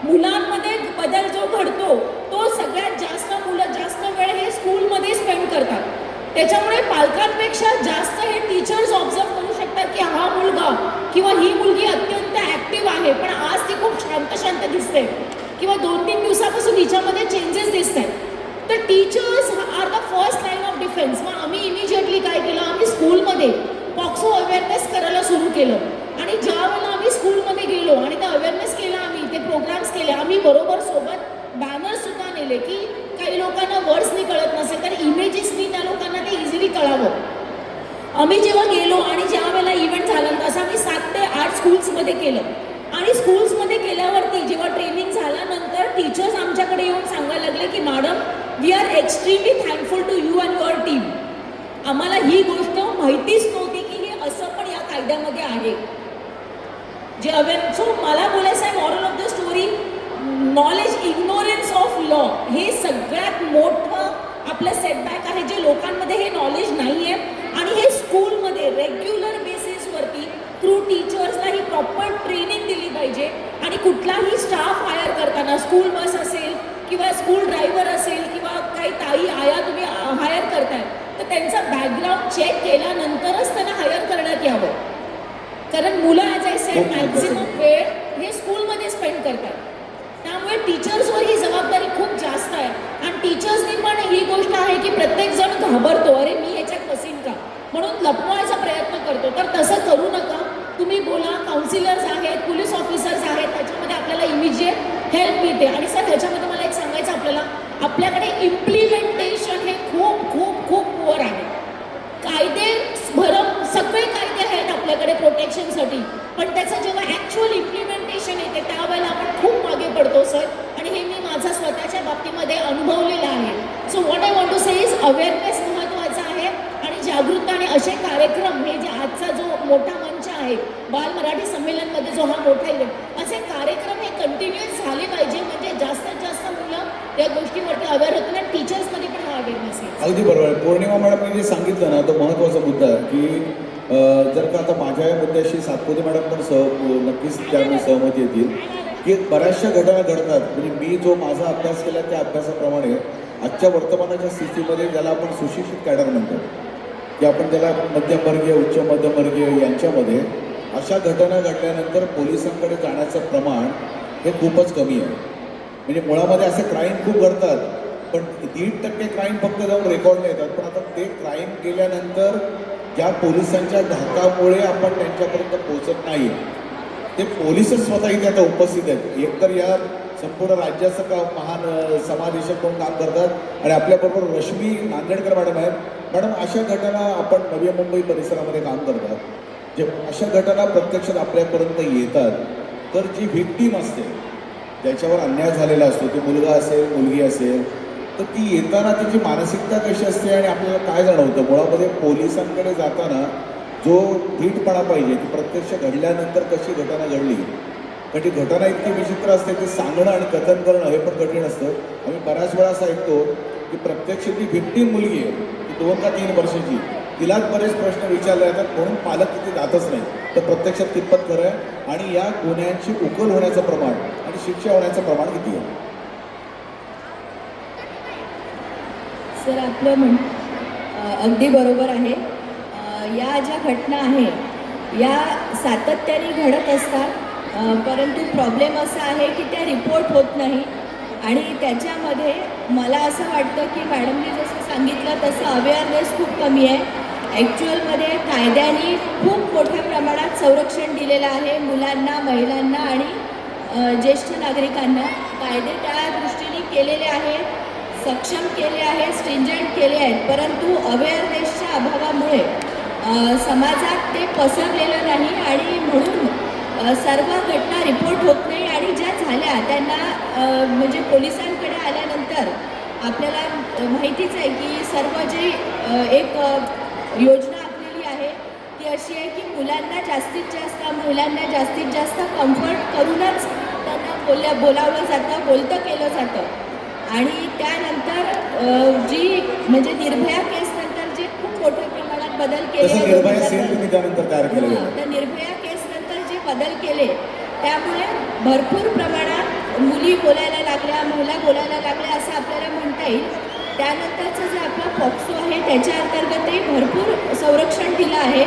मुलांमध्ये बदल जो घडतो तो सगळ्यात जास्त मुलं जास्त वेळ हे स्कूलमध्ये स्पेंड करतात. त्याच्यामुळे पालकांपेक्षा जास्त हे टीचर्स ऑब्झर्व करू शकतात की हा मुलगा किंवा ही मुलगी अत्यंत ॲक्टिव्ह आहे, पण आज ती खूप शांत दिसते किंवा 2-3 दिवसापासून हिच्यामध्ये चेंजेस दिसत आहेत. तर teachers are the first line of defence. मग आम्ही इमिजिएटली काय केलं, आम्ही स्कूलमध्ये पॉक्सो अवेअरनेस करायला सुरू केलं. आणि ज्या वेळेला आम्ही स्कूलमध्ये गेलो आणि ते अवेअरनेस केलं, आम्ही ते प्रोग्राम्स केले, आम्ही बरोबर सोबत बॅनर्स सुद्धा नेले की काही लोकांना वर्ड्सनी कळत नसेल तर इमेजेसनी त्या लोकांना ते इझिली कळावं. आम्ही जेव्हा गेलो आणि ज्या वेळेला इव्हेंट झाला तसं आम्ही 7 ते 8 स्कूल्समध्ये केलं. आणि स्कूल्समध्ये केल्यावरती जेव्हा ट्रेनिंग झाल्यानंतर टीचर्स आमच्याकडे येऊन सांगायला लागले की madam, we are extremely thankful to you and your team. आम्हाला ही गोष्ट माहितीच नव्हती की हे असं पण या कायद्यामध्ये आहे. जे सो मला बोलायचं आहे moral of the story, knowledge ignorance of law हे सगळ्यात मोठं आपलं सेटबॅक आहे. जे लोकांमध्ये हे नॉलेज नाही आहे आणि हे स्कूलमध्ये रेग्युलर बेसिसवरती थ्रू टीचर्सला ही प्रॉपर ट्रेनिंग दिली पाहिजे. आणि कुठलाही स्टाफ हायर करताना, स्कूल बस असेल किंवा स्कूल ड्रायव्हर असेल किंवा काही ताई आया तुम्ही हायर करताय तर त्यांचा बॅकग्राऊंड चेक केल्यानंतरच त्यांना हायर करण्यात यावं. कारण मुलं ॲज आय सेड मॅक्झिमम वेळ हे स्कूलमध्ये स्पेंड करतात. त्यामुळे टीचर्सवर ही जबाबदारी खूप जास्त आहे. आणि टीचर्सनी पण ही गोष्ट आहे की प्रत्येकजण घाबरतो, अरे मी याच्यात फसीन का, म्हणून लपवायचा प्रयत्न करतो. तर तसं करू नका. तुम्ही बोला, काउन्सिलर्स आहेत, पोलीस ऑफिसर्स आहेत, त्याच्यामध्ये आपल्याला इमिजिएट हेल्प मिळते. आणि सर ह्याच्यामध्ये मला एक सांगायचं, आपल्याकडे इम्प्लिमेंटेशन हे खूप खूप खूप पुअर आहे. कायदे सगळे कायदे आहेत आपल्याकडे प्रोटेक्शनसाठी, पण त्याचं जेव्हा ॲक्च्युअल इम्प्लिमेंटेशन येते त्यावेळेला आपण खूप मागे पडतो सर. आणि हे मी माझा स्वतःच्या बाबतीमध्ये अनुभवलेलं आहे. So what I want to say is awareness महत्त्वाचा आहे आणि जागरूकता. आणि असे कार्यक्रम हे जे आजचा जो मोठा मंच आहे बाल मराठी संमेलनमध्ये जो हा मोठा इव्हेंट, असे कार्यक्रम हे कंटिन्युअस झाले पाहिजे म्हणजे जास्तीत जास्त मुलं या गोष्टीवरती अवेअर होतील आणि टीचर्समध्ये पण हा अवेअरनेस आहे. अगदी बरोबर आहे. पौर्णिमा मॅडमने जे सांगितलं ना तो महत्त्वाचा मुद्दा आहे की जर का आता माझ्या या मुद्द्याशी सातपुते मॅडम पण नक्कीच त्यामुळे सहमती येतील की बऱ्याचशा घटना घडतात. म्हणजे मी जो माझा अभ्यास केला त्या अभ्यासाप्रमाणे आजच्या वर्तमानाच्या स्थितीमध्ये ज्याला आपण सुशिक्षित कॅडर म्हणतो की आपण त्याला मध्यमवर्गीय, उच्च मध्यमवर्गीय यांच्यामध्ये अशा घटना घडल्यानंतर पोलिसांकडे जाण्याचं प्रमाण हे खूपच कमी आहे. म्हणजे मुळामध्ये असे क्राईम खूप घडतात पण 1% क्राईम फक्त जाऊन रेकॉर्डला येतात. पण आता ते क्राईम केल्यानंतर ज्या पोलिसांच्या धाकामुळे आपण त्यांच्यापर्यंत पोहोचत नाही ते पोलीसच स्वतः इथे आता उपस्थित आहेत. एकतर या संपूर्ण राज्याचं महान समादेशक म्हणून काम करतात आणि आपल्याबरोबर रश्मी नांदेडकर मॅडम आहेत. मॅडम, अशा घटना आपण नवी मुंबई परिसरामध्ये काम करतात, जे अशा घटना प्रत्यक्षात आपल्यापर्यंत येतात तर जी व्हिक्टीम असते, ज्याच्यावर अन्याय झालेला असतो, तो मुलगा असेल मुलगी असेल, तर ती येताना तिची मानसिकता कशी असते आणि आपल्याला काय जाणवतं. मुळामध्ये पोलिसांकडे जाताना जो धीटपणा पाहिजे ती प्रत्यक्ष घडल्यानंतर कशी घटना घडली, कारण ती घटना इतकी विचित्र असते की सांगणं आणि कथन करणं हे पण कठीण असतं. आम्ही बऱ्याच वेळा असं ऐकतो की प्रत्यक्ष ती व्हिक्टीम मुलगी आहे, ती 2 का 3 वर्षाची, तिलाच बरेच प्रश्न विचारले जातात म्हणून पालक तिथे जातच नाही. तर प्रत्यक्षात कितपत खरं आहे आणि या गुन्ह्यांची उकल होण्याचं प्रमाण आणि शिक्षा होण्याचं प्रमाण किती आहे? सर, आपलं अगदी बरोबर आहे. या ज्या घटना आहे या सातत्याने घडत असतात, परंतु प्रॉब्लेम असा आहे की त्या रिपोर्ट होत नाही. आणि त्याच्यामध्ये मला असं वाटतं की मॅडमने जसं सांगितलं तसं अवेअरनेस खूप कमी आहे. ॲक्च्युअलमध्ये कायद्याने खूप मोठ्या प्रमाणात संरक्षण दिलेलं आहे मुलांना, महिलांना आणि ज्येष्ठ नागरिकांना. कायदे त्या दृष्टीने केलेले आहेत, सक्षम केले आहेत, स्ट्रिंजंट केले आहेत, परंतु अवेअरनेसच्या अभावामुळे समाजात ते पसरलेलं नाही आणि म्हणून सर्व घटना रिपोर्ट होत नाही. आणि ज्या झाल्या त्यांना म्हणजे पोलिसांकडे आल्यानंतर आपल्याला माहितीच आहे की सर्व जे एक योजना आखलेली आहे ती अशी आहे की मुलांना जास्तीत जास्त, महिलांना जास्तीत जास्त कम्फर्ट करूनच त्यांना बोलावलं जातं, बोलतं केलं जातं. आणि त्यानंतर जी म्हणजे निर्भया केसनंतर जे खूप मोठ्या प्रमाणात बदल केले, निर्भया सेल तुम्ही त्यानंतर तयार केलं, त्या निर्भया केसनंतर जे बदल केले त्यामुळे भरपूर प्रमाणात मुली बोलायला लागल्या, महिला बोलायला लागल्या असं आपल्याला म्हणता येईल. त्यानंतरचं जे आपलं पॉक्सो आहे त्याच्या अंतर्गतही भरपूर संरक्षण दिलं आहे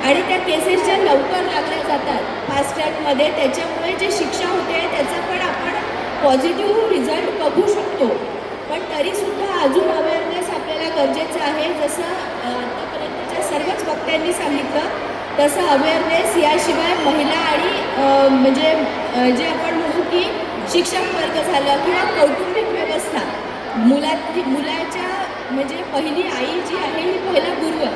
आणि त्या केसेस ज्या लवकर लागल्या जातात फास्ट ट्रॅकमध्ये, त्याच्यामुळे जे शिक्षा होते त्याचा पण आपण पॉझिटिव्ह रिझल्ट बघू शकतो. पण तरीसुद्धा अजून अवेअरनेस आपल्याला गरजेचं आहे. जसं आतापर्यंतच्या सर्वच वक्त्यांनी सांगितलं तसं अवेअरनेस याशिवाय महिला आणि म्हणजे जे आपण म्हणू की शिक्षक वर्ग झालं किंवा कौटुंबिक व्यवस्था, मुलाच्या म्हणजे पहिली आई जी आहे ही पहिला गुरु.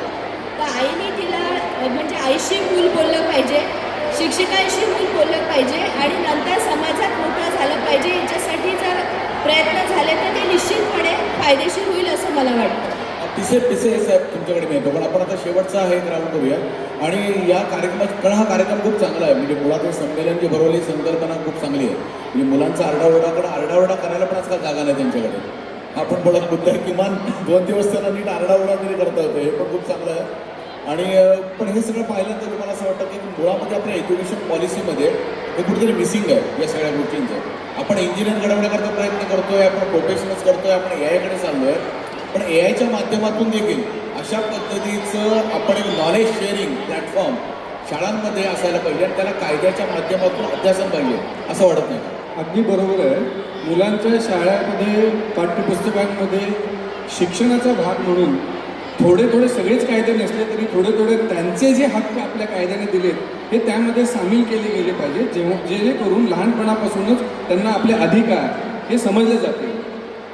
तर आईने तिला म्हणजे आईशी मूल बोललं पाहिजे, शिक्षकांशी मूल बोललं पाहिजे आणि नंतर समाजात मोठं झालं पाहिजे. याच्यासाठी जर प्रयत्न झाले तर ते निश्चितपणे फायदेशीर होईल असं मला वाटतं. पिसे साहेब तुमच्याकडे मी येतो, पण आपण आता शेवटचा आहे राऊंड करूया. आणि या कार्यक्रमात कारण हा कार्यक्रम खूप चांगला आहे. म्हणजे मुळात हे संमेलन जे भरवली संकल्पना खूप चांगली आहे. म्हणजे मुलांचा आरडाओरडा करायला पण आजकाल जागा नाही त्यांच्याकडे. आपण बोलत मुद्दा किमान 2 दिवस त्यांना नीट आरडाओरडा तरी करता येतो, हे पण खूप चांगलं आहे. आणि पण हे सगळं पाहिलं तर मला असं वाटतं की मुळामध्ये आपल्या एज्युकेशन पॉलिसीमध्ये हे कुठेतरी मिसिंग आहे या सगळ्या गोष्टींचं. आपण इंजिनियर घडवण्याकरता प्रयत्न करतोय, आपण प्रोफेशनल्स करतोय, आपण AI कडे चाललोय. पण AIच्या माध्यमातून देखील अशा पद्धतीचं आपण एक नॉलेज शेअरिंग प्लॅटफॉर्म शाळांमध्ये असायला पाहिजे आणि त्याला कायद्याच्या माध्यमातून अध्यासन पाहिजे असं वाटत नाही. अगदी बरोबर आहे. मुलांच्या शाळेमध्ये पाठ्यपुस्तकांमध्ये शिक्षणाचा भाग म्हणून थोडे सगळेच कायदे नसले तरी थोडे त्यांचे जे हक्क आपल्या कायद्याने दिलेत हे त्यामध्ये सामील केले गेले पाहिजे, जेणेकरून लहानपणापासूनच त्यांना आपले अधिकार हे समजले जाते.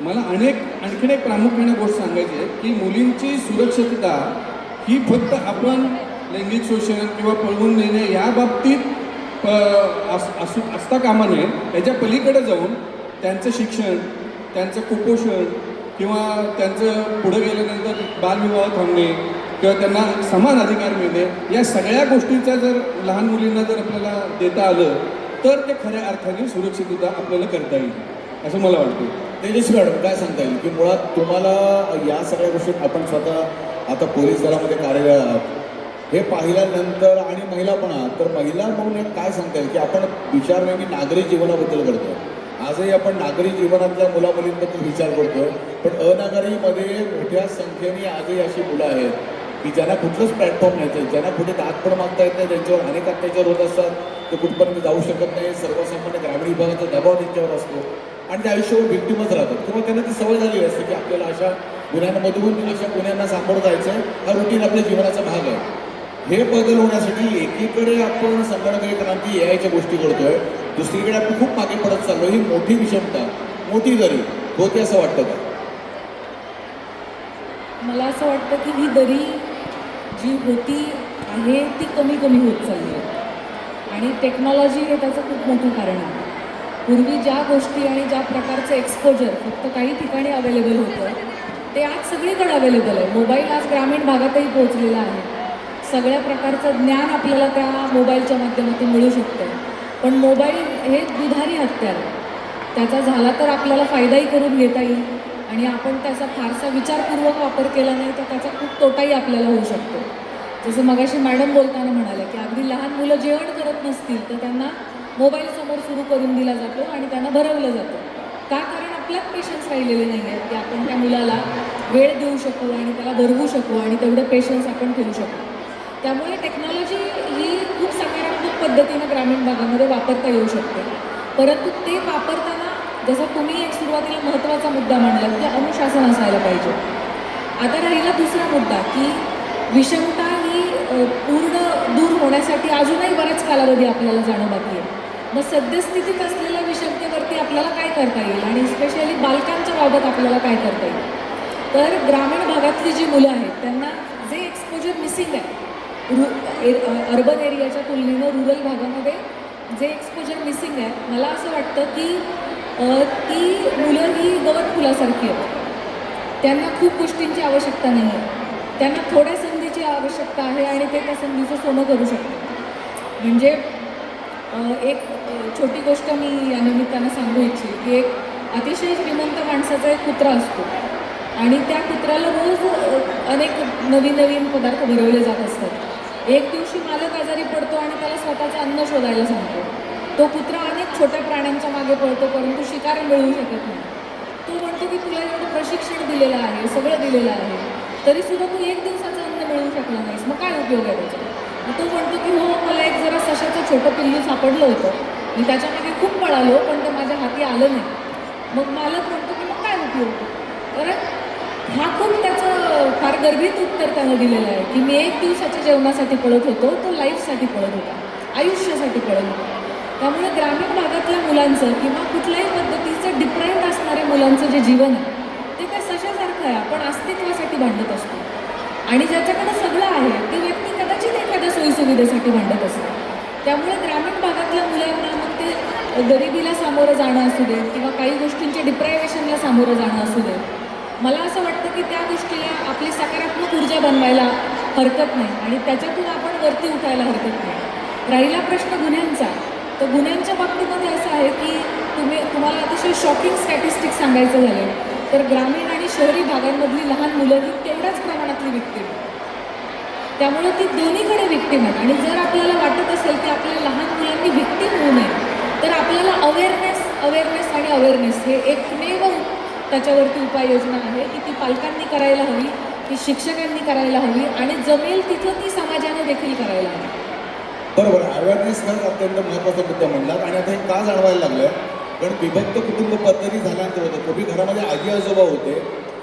मला आणखीन एक प्रामुख्याने गोष्ट सांगायची आहे की मुलींची सुरक्षितता ही फक्त आपण लैंगिक शोषण किंवा पळवून नेणे या बाबतीत असता कामा नये. त्याच्या पलीकडे जाऊन त्यांचं शिक्षण, त्यांचं कुपोषण किंवा त्यांचं पुढे गेल्यानंतर बालविवाह थांबणे किंवा त्यांना समान अधिकार मिळणे, या सगळ्या गोष्टीचा जर लहान मुलींना जर आपल्याला देता आलं तर ते खऱ्या अर्थाने सुरक्षितता आपल्याला करता येईल असं मला वाटतं. तेजस्वी मॅडम काय सांगता येईल की मुळात तुम्हाला या सगळ्या गोष्टीत आपण स्वतः आता पोलीस दलामध्ये कार्यरत आहात, हे पाहिल्यानंतर आणि महिला पण आहात, तर महिला म्हणून एक काय सांगता येईल की आपण विचारवेगळी नागरी जीवनाबद्दल करतोय. आजही आपण नागरी जीवनातल्या मुलामुलींबद्दल विचार करतोय, पण अनागरीमध्ये मोठ्या संख्येने आजही अशी मुलं आहेत की ज्यांना कुठलंच प्लॅटफॉर्म नाही, ज्यांना कुठे दात पण मागता येत नाही, त्यांच्यावर अनेक अत्याचार होत असतात, ते कुठपर्यंत जाऊ शकत नाही. सर्वसामान्य ग्रामीण विभागाचा दबाव त्यांच्यावर असतो आणि ते आयुष्यावर व्हिक्टिमच राहतात किंवा त्यांना ती सवय झालेली असते की आपल्याला अशा गुन्ह्यांमधून अशा गुन्ह्यांना सामोरं जायचं आहे, हा रुटीन आपल्या जीवनाचा भाग आहे. हे बदल होण्यासाठी एकीकडे आपण संगणकीय क्रांती AIच्या गोष्टी करतोय, दुसरीकडे आपण खूप मागे पडत चाललो. ही मोठी विषमता, मोठी दरी होते असं वाटतं का? मला असं वाटतं की ही दरी जी होती आहे ती कमी होत चालली आहे आणि टेक्नॉलॉजी हे त्याचं खूप मोठं कारण आहे. पूर्वी ज्या गोष्टी आणि ज्या प्रकारचं एक्सपोजर फक्त काही ठिकाणी अवेलेबल होतं ते आज सगळीकडे अवेलेबल आहे. मोबाईल आज ग्रामीण भागातही पोहोचलेला आहे. सगळ्या प्रकारचं ज्ञान आपल्याला त्या मोबाईलच्या माध्यमातून मिळू शकतं. पण मोबाईल हे दुधारी हत्यार आहे. त्याचा झाला तर आपल्याला फायदाही करून घेता येईल आणि आपण त्याचा फारसा विचारपूर्वक वापर केला नाही तर त्याचा खूप तोटाही आपल्याला होऊ शकतो. जसं मगाशी मॅडम बोलताना म्हणाल्या की अगदी लहान मुलं जेवण करत नसतील तर त्यांना मोबाईल समोर सुरू करून दिला जातो आणि त्यांना भरवलं जातं. का? कारण आपल्यात पेशन्स राहिलेले नाही आहेत की आपण त्या मुलाला वेळ देऊ शकू आणि त्याला भरवू शकू आणि तेवढं पेशन्स आपण ठेवू शकू. त्यामुळे टेक्नॉलॉजी ही खूप सकारात्मक पद्धतीनं ग्रामीण भागामध्ये वापरता येऊ शकते. परंतु ते वापरताना जसं तुम्ही एक सुरुवातीला महत्त्वाचा मुद्दा मांडला की अनुशासन असायला पाहिजे. आता राहिला दुसरा मुद्दा की विषमता ही पूर्ण दूर होण्यासाठी अजूनही बराच कालावधी आपल्याला जाणं बाकी आहे. मग सद्यस्थितीत असलेल्या विषमतेवरती आपल्याला काय करता येईल आणि स्पेशली बालकांच्या बाबत आपल्याला काय करता येईल. तर ग्रामीण भागातली जी मुलं आहेत त्यांना जे एक्सपोजर मिसिंग आहे अर्बन एरियाच्या तुलनेनं रुरल भागामध्ये जे एक्सपोजर मिसिंग आहे, मला असं वाटतं की ती मुलं ही गवत फुलासारखी आहेत. त्यांना खूप गोष्टींची आवश्यकता नाही आहे, त्यांना थोड्या संधीची आवश्यकता आहे आणि ते त्या संधीचं सोनं करू शकतात. म्हणजे एक छोटी गोष्ट मी या निमित्तानं सांगू इच्छिते की एक अतिशय श्रीमंत माणसाचा एक कुत्रा असतो आणि त्या कुत्र्याला रोज अनेक नवीन पदार्थ भरवले जात असतात. एक दिवशी मालक आजारी पडतो आणि त्याला स्वतःचं अन्न शोधायला सांगतो. तो कुत्रा अनेक छोट्या प्राण्यांच्या मागे पडतो परंतु शिकार मिळवू शकत नाही. तो म्हणतो की तुला एवढं प्रशिक्षण दिलेलं आहे, सगळं दिलेलं आहे, तरीसुद्धा तू एक दिवसाचं अन्न मिळवू शकला नाहीस, मग काय उपयोग आहे त्याचा. मग तो म्हणतो की हो, मला एक जरा सशाचं छोटं पिल्लू सापडलं होतं, मी त्याच्यामागे खूप पळालो पण ते माझ्या हाती आलं नाही. मग मालक म्हणतो की मग काय होतो. तर हा खूप त्याचं फार गर्भित उत्तर त्यानं दिलेलं आहे की मी 1 दिवसाच्या जेवणासाठी पळत होतो, तो लाईफसाठी पळत होता, आयुष्यासाठी पळत होता. त्यामुळे ग्रामीण भागातल्या मुलांचं किंवा कुठल्याही पद्धतीचं डिप्राईव्ड असणाऱ्या मुलांचं जे जीवन आहे ते काय सशासारखं आहे. आपण अस्तित्वासाठी भांडत असतो आणि ज्याच्याकडे सगळं आहे ती व्यक्ती कदाचित एखाद्या सोयीसुविधेसाठी भांडत असते. त्यामुळे ग्रामीण भागातल्या मुलांना मग ते गरिबीला सामोरं जाणं असू दे किंवा काही गोष्टींच्या डिप्रायव्हेशनला सामोरं जाणं असू दे, मला असं वाटतं की त्या गोष्टीला आपली सकारात्मक ऊर्जा बनवायला हरकत नाही आणि त्याच्यातून आपण वरती उठायला हरकत नाही. राहिला प्रश्न गुन्ह्यांचा, तर गुन्ह्यांच्या बाबतीमध्ये असं आहे की तुम्हाला अतिशय शॉकिंग स्टॅटिस्टिक्स सांगायचं झालं तर ग्रामीण आणि शहरी भागांमधली लहान मुलं ही तेवढ्याच प्रमाणातली विक्टीम. त्यामुळे ती दोन्हीकडे विक्टीम आहेत आणि जर आपल्याला वाटत असेल की आपल्या लहान मुलांनी विक्टीम होऊ नये तर आपल्याला अवेअरनेस आणि अवेअरनेस हे एकमेव त्याच्यावरती उपाययोजना आहे की ती पालकांनी करायला हवी, ती शिक्षकांनी करायला हवी आणि जमेल तिथं ती समाजाने देखील करायला हवी. बरोबर, अवेअरनेस खरंच अत्यंत महत्त्वाचा मुद्दा म्हणलात. आणि आता हे का जाणवायला लागलं, कारण विभक्त कुटुंब पद्धती झाल्यानंतर होतं. पूर्वी घरामध्ये आजी आजोबा होते,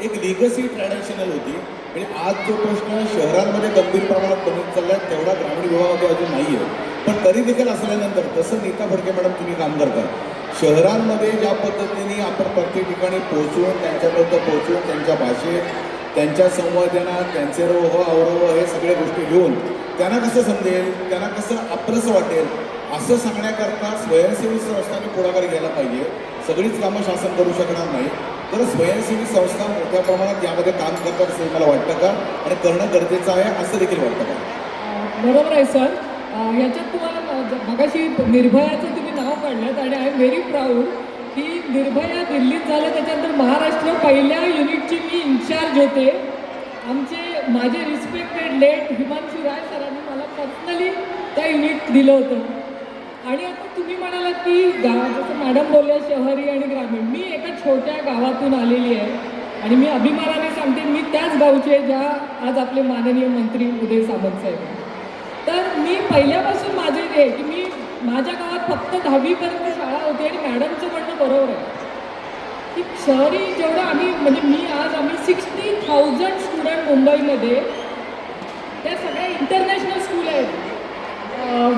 एक लिगसी ट्रॅडिशनल होती. म्हणजे आज जो प्रश्न शहरांमध्ये गंभीर प्रमाणात बनत चालला आहे तेवढा ग्रामीण विभागामध्ये अजून नाही आहे. पण तरी देखील असल्यानंतर जसं नीता फडके मॅडम तुम्ही काम करता, शहरांमध्ये ज्या पद्धतीने आपण प्रत्येक ठिकाणी पोहोचून त्यांच्यापर्यंत पोहोचून त्यांच्या भाषेत, त्यांच्या संवादनात, त्यांचे रोह अवरोह हे सगळ्या गोष्टी घेऊन त्यांना कसं समजेल, त्यांना कसं आपलंसं वाटेल असं सांगण्याकरता स्वयंसेवी संस्थांनी पुढाकार घ्यायला पाहिजे. सगळीच कामं शासन करू शकणार नाही, तर स्वयंसेवी संस्था मोठ्या प्रमाणात यामध्ये काम करतात असं मला वाटतं का, आणि करणं गरजेचं आहे असं देखील वाटतं का? बरोबर आहे सर. याच्यात तुम्हाला मगाशी निर्भयाचं तुम्ही नाव काढलं आणि आय एम व्हेरी प्राऊड की निर्भया दिल्लीत झालं, त्याच्यानंतर महाराष्ट्र पहिल्या युनिटची मी इन्चार्ज होते. माझे रिस्पेक्टेड लेट हिमांशू राय सरांनी मला पर्सनली त्या युनिट दिलं होतं. आणि आता तुम्ही म्हणालात की जसं मॅडम बोलल्या शहरी आणि ग्रामीण, मी एका छोट्या गावातून आलेली आहे आणि मी अभिमानाने सांगते मी त्याच गावचे ज्या आज आपले माननीय मंत्री उदय सामंत साहेब आहेत. तर मी पहिल्यापासून माझे हे की मी माझ्या गावात फक्त 10वीपर्यंत शाळा होती आणि मॅडमचं म्हणणं बरोबर आहे की शहरी जेवढं आम्ही 60,000 स्टुडंट मुंबईमध्ये, त्या सगळ्या इंटरनॅशनल स्कूल आहेत.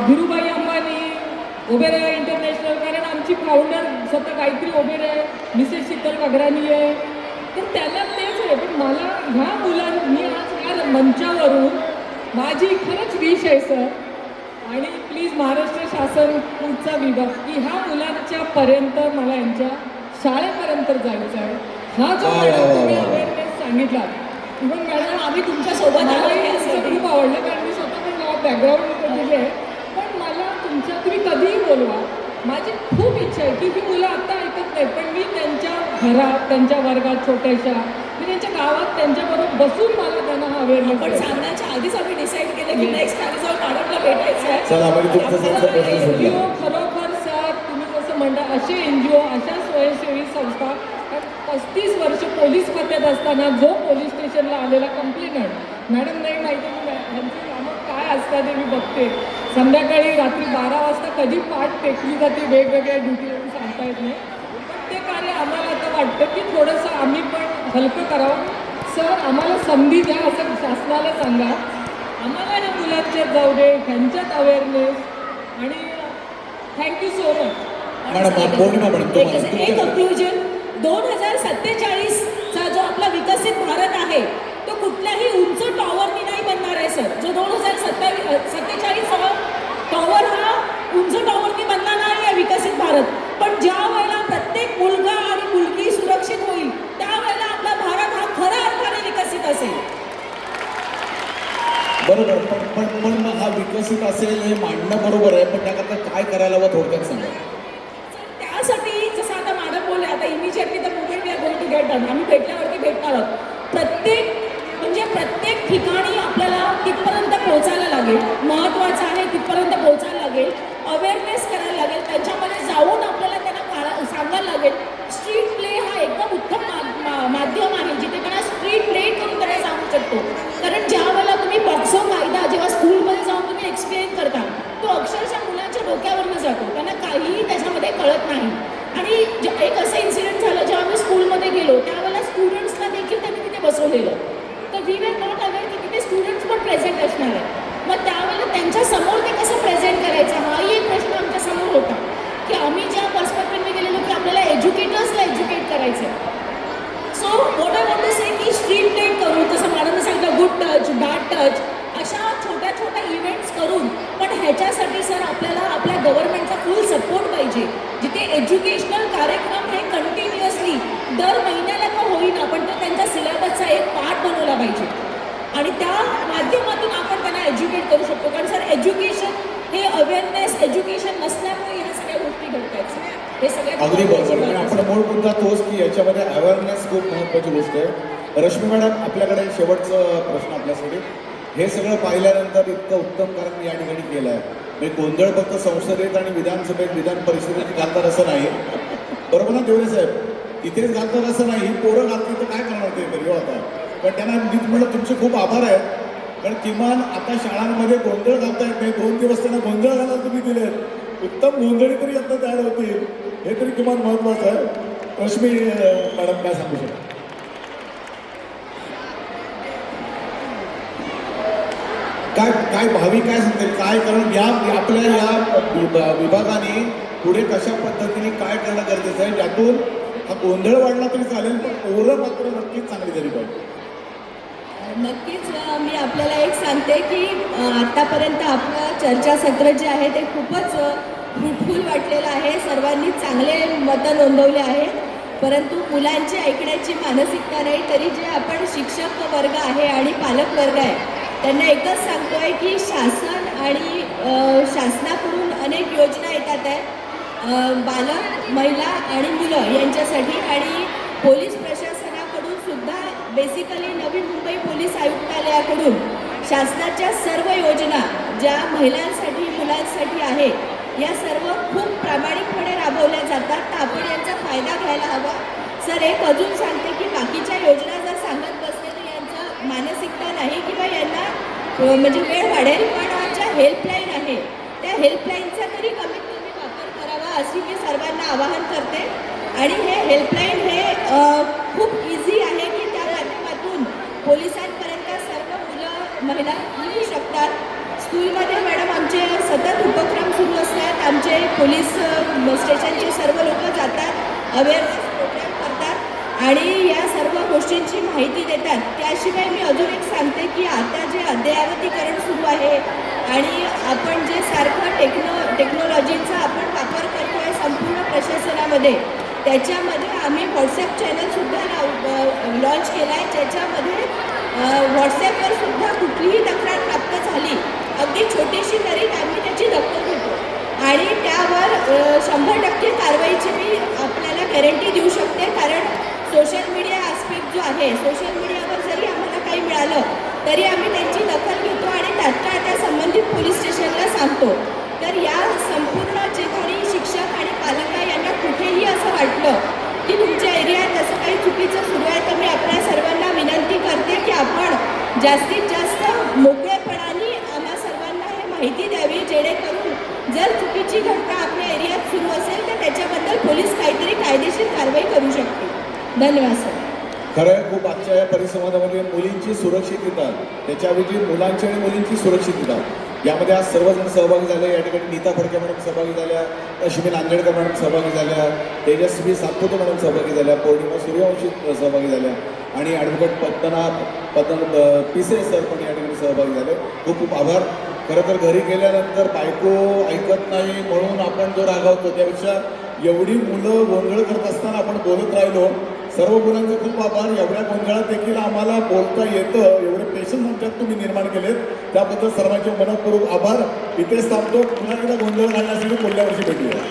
धीरूभाई अंबानी, ओबेरॉय इंटरनॅशनल, कारण आमची फाउंडर स्वतः गायत्री ओबेरॉय, मिसेस शीतल गगरानी आहे. तर त्यांना तेच आहे. पण मला ह्या मुलांनी आज या मंचावरून माझी खरंच विश आहे सर, आणि प्लीज महाराष्ट्र शासन पुढचा विभाग की ह्या मुलांच्या पर्यंत मला यांच्या शाळेपर्यंत जायचं आहे. हा जो मॅडम तुम्ही अवेअरनेस सांगितला, इव्हन मॅडम आम्ही तुमच्यासोबत मलाही आहोत तुमचं यासाठी. खूप आवडलं, कारण मी स्वतः पण गावात बॅकग्राऊंड दिली आहे. पण मला तुम्ही कधीही बोलवा, माझी खूप इच्छा आहे की ही मुलं आत्ता ऐकत नाहीत पण मी त्यांच्या घरात, त्यांच्या वर्गात छोट्याशा, मी त्यांच्या गावात त्यांच्याबरोबर बसून मला त्यांना हा पण अवेअरनेस सांगण्याच्या आधीच आम्ही डिसाईड केलं की नेक्स्ट टाइम जाऊन मॅडमला भेटायचं आहे. चला म्हणजे तुमचा समजा प्रश्न सुटला. NGO खरोखर सर, तुम्ही जसं म्हणता असे NGO, अशा स्वयंसेवी संस्था, 35 वर्ष पोलीस खात्यात असताना जो पोलीस स्टेशनला आलेला कंप्लेंट, मॅडम नाही माहिती ह्यांची कामं काय असतात ते मी बघते. संध्याकाळी रात्री 12 वाजता कधी पाठ टेकली जाते वेगवेगळ्या ड्युटीवरून सांगता येत नाही. पण ते कार्य आम्हाला आता वाटतं की थोडंसं आम्ही पण हलकं करावं. सर आम्हाला संधी द्या असं शासनाला सांगा, आम्हाला ह्या मुलांच्यात जाऊ दे, ह्यांच्यात अवेअरनेस. आणि थँक्यू सो मच मॅडम पौर्णिमा मॅडम एक तुम्हाला कंक्लुजन, 2047चा जो आपला विकसित भारत आहे तो कुठल्याही उंच टॉवरनी नाही बनणार आहे सर. जो 2047 टॉवर हा उंच टॉवरनी बनणार नाही आहे विकसित भारत. पण ज्या वेळेला प्रत्येक मुलगा आणि मुलगी सुरक्षित होईल त्यावेळेला आपला भारत हा खऱ्या अर्थाने विकसित असेल. बरोबर, पण मग हा विकसित असेल हे मांडणं बरोबर आहे, पण त्याकरता काय करायला हवं थोडक्यात सांगा. त्यासाठी जसं आता मॅडम बोलले, आता immediately the movement we are going to get done, आम्ही भेटल्यावरती भेटणार आहोत. प्रत्येक ठिकाणी आपल्याला तिथपर्यंत पोहोचायला लागेल, महत्त्वाचं आहे तिथपर्यंत पोहोचायला लागेल, अवेअरनेस करायला लागेल, त्यांच्यामध्ये जाऊन आपल्याला त्यांना सांगायला लागेल. स्ट्रीट प्ले हा एकदम उत्तम माध्यम आहे जिथे त्यांना स्ट्रीट प्ले करून त्यांना सांगू शकतो. कारण ज्या वेळेला तुम्ही पॉक्सो कायदा जेव्हा स्कूलमध्ये जाऊन तुम्ही एक्सप्लेन करता तो अक्षरशः मुलांच्या डोक्यावरनं जातो, त्यांना काहीही त्याच्यामध्ये कळत नाही. आणि एक असं इन्सिडेंट झालं जेव्हा आम्ही स्कूलमध्ये गेलो त्यावेळेला स्टुडंट्सला देखील त्यांनी तिथे बसवलेलं. तर वी वर नॉट अवेअर की तिथे स्टुडंट्स पण प्रेझेंट असणार आहे. मग त्यावेळेला त्यांच्या समोर ते कसं प्रेझेंट करायचं हाही एक प्रश्न आमच्या समोर होता की आम्ही ज्या पर्स्पेक्टिव्हने गेलेलो की आपल्याला एज्युकेटर्सला एज्युकेट करायचं आहे. So what I want to say की स्ट्रीट लाईट करून जसं मॅडमने सांगितलं गुड टच बॅड टच अशा छोट्या छोट्या इव्हेंट्स करून पण ह्याच्यासाठी सर आपल्याला आपल्या गव्हर्नमेंटचा फुल सपोर्ट पाहिजे. जिथे एज्युकेशनल कार्यक्रम हे कंटिन्युअसली दर महिन्याला का होईना पण तो त्यांच्या सिलेबसचा एक पार्ट बनवला पाहिजे आणि त्या माध्यमातून आपण त्यांना एज्युकेट करू शकतो. कारण सर एज्युकेशन हे अवेअरनेस एज्युकेशन नसल्यामुळे ह्या सगळ्या गोष्टी घडतात. हे सगळ्यात अगदी बरोबर. महत्त्वाची आणि बाब आपण आहे. मूळ मुद्दा तोच की याच्यामध्ये अवेअरनेस खूप महत्त्वाची गोष्ट आहे. रश्मी मॅडम आपल्याकडे शेवटचा प्रश्न आपल्यासाठी. हे सगळं पाहिल्यानंतर इतकं उत्तम कारण या ठिकाणी केलं आहे. म्हणजे गोंधळ फक्त संसदेत आणि विधानसभेत विधान परिषदेत घालतात असं नाही, बरोबर ना देवरे साहेब? इथेच घालतात असं नाही. पोरं घालतात तर काय करणार ते तरी आता. पण त्यांना मी म्हटलं तुमचे खूप आभार आहेत. कारण किमान आता शाळांमध्ये गोंधळ घालता येत नाही. 2 दिवस त्यांना गोंधळ घालायला तुम्ही दिले. उत्तम गोंधळी तरी आता तयार होतील हे तरी किमान महत्त्वाचं आहे. रश्मी मॅडम काय सांगू शकता? काय काय भावी काय सांगतील काय कारण या आपल्या या विभागाने पुढे कशा पद्धतीने काय करणं गरजेचं आहे ज्यातून हा गोंधळ वाढला तरी चालेल पण पोरं मात्र नक्कीच चांगली झाली पाहिजे. नक्कीच मी आपल्याला एक सांगते की आत्तापर्यंत आपलं चर्चासत्र जे आहे ते खूपच फ्रुटफुल वाटलेलं आहे. सर्वांनी चांगले मतं नोंदवले आहेत. परंतु मुलांची ऐकण्याची मानसिकता नाही. तरी जे आपण शिक्षक वर्ग आहे आणि पालक वर्ग आहे त्यांना एकच सांगतो आहे की शासन आणि शासनाकडून अनेक योजना येतात आहे बालक महिला आणि मुलं यांच्यासाठी आणि पोलीस प्रशासनाकडून सुद्धा बेसिकली नवी मुंबई पोलीस आयुक्तालयाकडून शासनाच्या सर्व योजना ज्या महिलांसाठी मुलांसाठी आहे या सर्व खूप प्रामाणिकपणे राबवल्या जातात. तर आपण यांचा फायदा घ्यायला हवा. सर एक अजून सांगते की बाकीच्या योजना जर सांगत बसले तर यांचं मानसिकता नाही किंवा यांना म्हणजे वेळ वाढेल. पण ज्या हेल्पलाईन आहे त्या हेल्पलाईनचा तरी कमीत कमी वापर करावा अशी मी सर्वांना आवाहन करते. आणि हे हेल्पलाईन हे खूप इझी आहे की त्या माध्यमातून पोलिसांपर्यंत सर्व मुलं महिला येऊ शकतात. स्कूलमध्ये मॅडम आमचे सतत उपक्रम सुरू असतात. आमचे पोलीस स्टेशनचे सर्व लोक जातात अवेअरनेस प्रोग्राम करतात आणि या सर्व गोष्टींची माहिती देतात. त्याशिवाय मी अजून एक सांगते की आता जे अद्ययावतीकरण सुरू आहे आणि आपण जे सारखं टेक्नॉलॉजीचा आपण वापर करतो आहे संपूर्ण प्रशासनामध्ये त्याच्यामध्ये आम्ही व्हॉट्सॲप चॅनलसुद्धा लॉन्च केला आहे ज्याच्यामध्ये व्हॉट्सॲपवर सुद्धा कुठलीही तक्रार प्राप्त झाली अगदी छोटीशी तरी आम्ही त्याची दखल घेतो आणि त्यावर 100% कारवाईची मी आपल्याला गॅरंटी देऊ शकते. कारण सोशल मीडिया आस्पेक्ट जो आहे सोशल मीडियावर जरी आम्हाला काही मिळालं तरी आम्ही त्यांची दखल घेतो आणि तात्काळ त्या संबंधित पोलीस स्टेशनला सांगतो. तर या संपूर्ण जे काही शिक्षक आणि पालक यांना कुठेही असं वाटलं की तुमच्या एरियात असं काही चुकीचं सुरू आहे तर मी आपल्या सर्वांना विनंती करते की आपण जास्तीत जास्त मोकळेपणाने आम्हा सर्वांना हे माहिती द्यावी जेणेकरून जर चुकीची घटना आपल्या एरियात सुरू असेल तर त्याच्याबद्दल पोलीस काहीतरी कायदेशीर कारवाई करू शकते. धन्यवाद सर. खरं आहे खूप आजच्या या परिसंवादामध्ये मुलींची सुरक्षितता त्याच्याऐवजी मुलांची आणि मुलींची सुरक्षितता यामध्ये आज सर्वजण सहभागी झाले. या ठिकाणी नीता फडके मॅडम सहभागी झाल्या, रश्मी नांदेडकर मॅडम सहभागी झाल्या, तेजस्वी सातपुते मॅडम सहभागी झाल्या, पौर्णिमा सूर्यवंशी सहभागी झाल्या आणि ॲडव्होकेट पद्मनाभ पिसे सर पण या ठिकाणी सहभागी झाले. खूप खूप आभार. खरं तर घरी गेल्यानंतर बायको ऐकत नाही म्हणून आपण जो रागावतो त्यापेक्षा एवढी मुलं गोंधळ करत असताना आपण बोलत राहिलो. सर्व मुलांचे खूप आभार. एवढ्या गोंधळात देखील आम्हाला बोलता येतं एवढे पेशन्स आमच्यात तुम्ही निर्माण केलेत त्याबद्दल सर्वांचे मनपूर्वक आभार. इथेच थांबतो. पुन्हा एकदा गोंधळ घालण्यासाठी पुढल्या वर्षी भेटूया.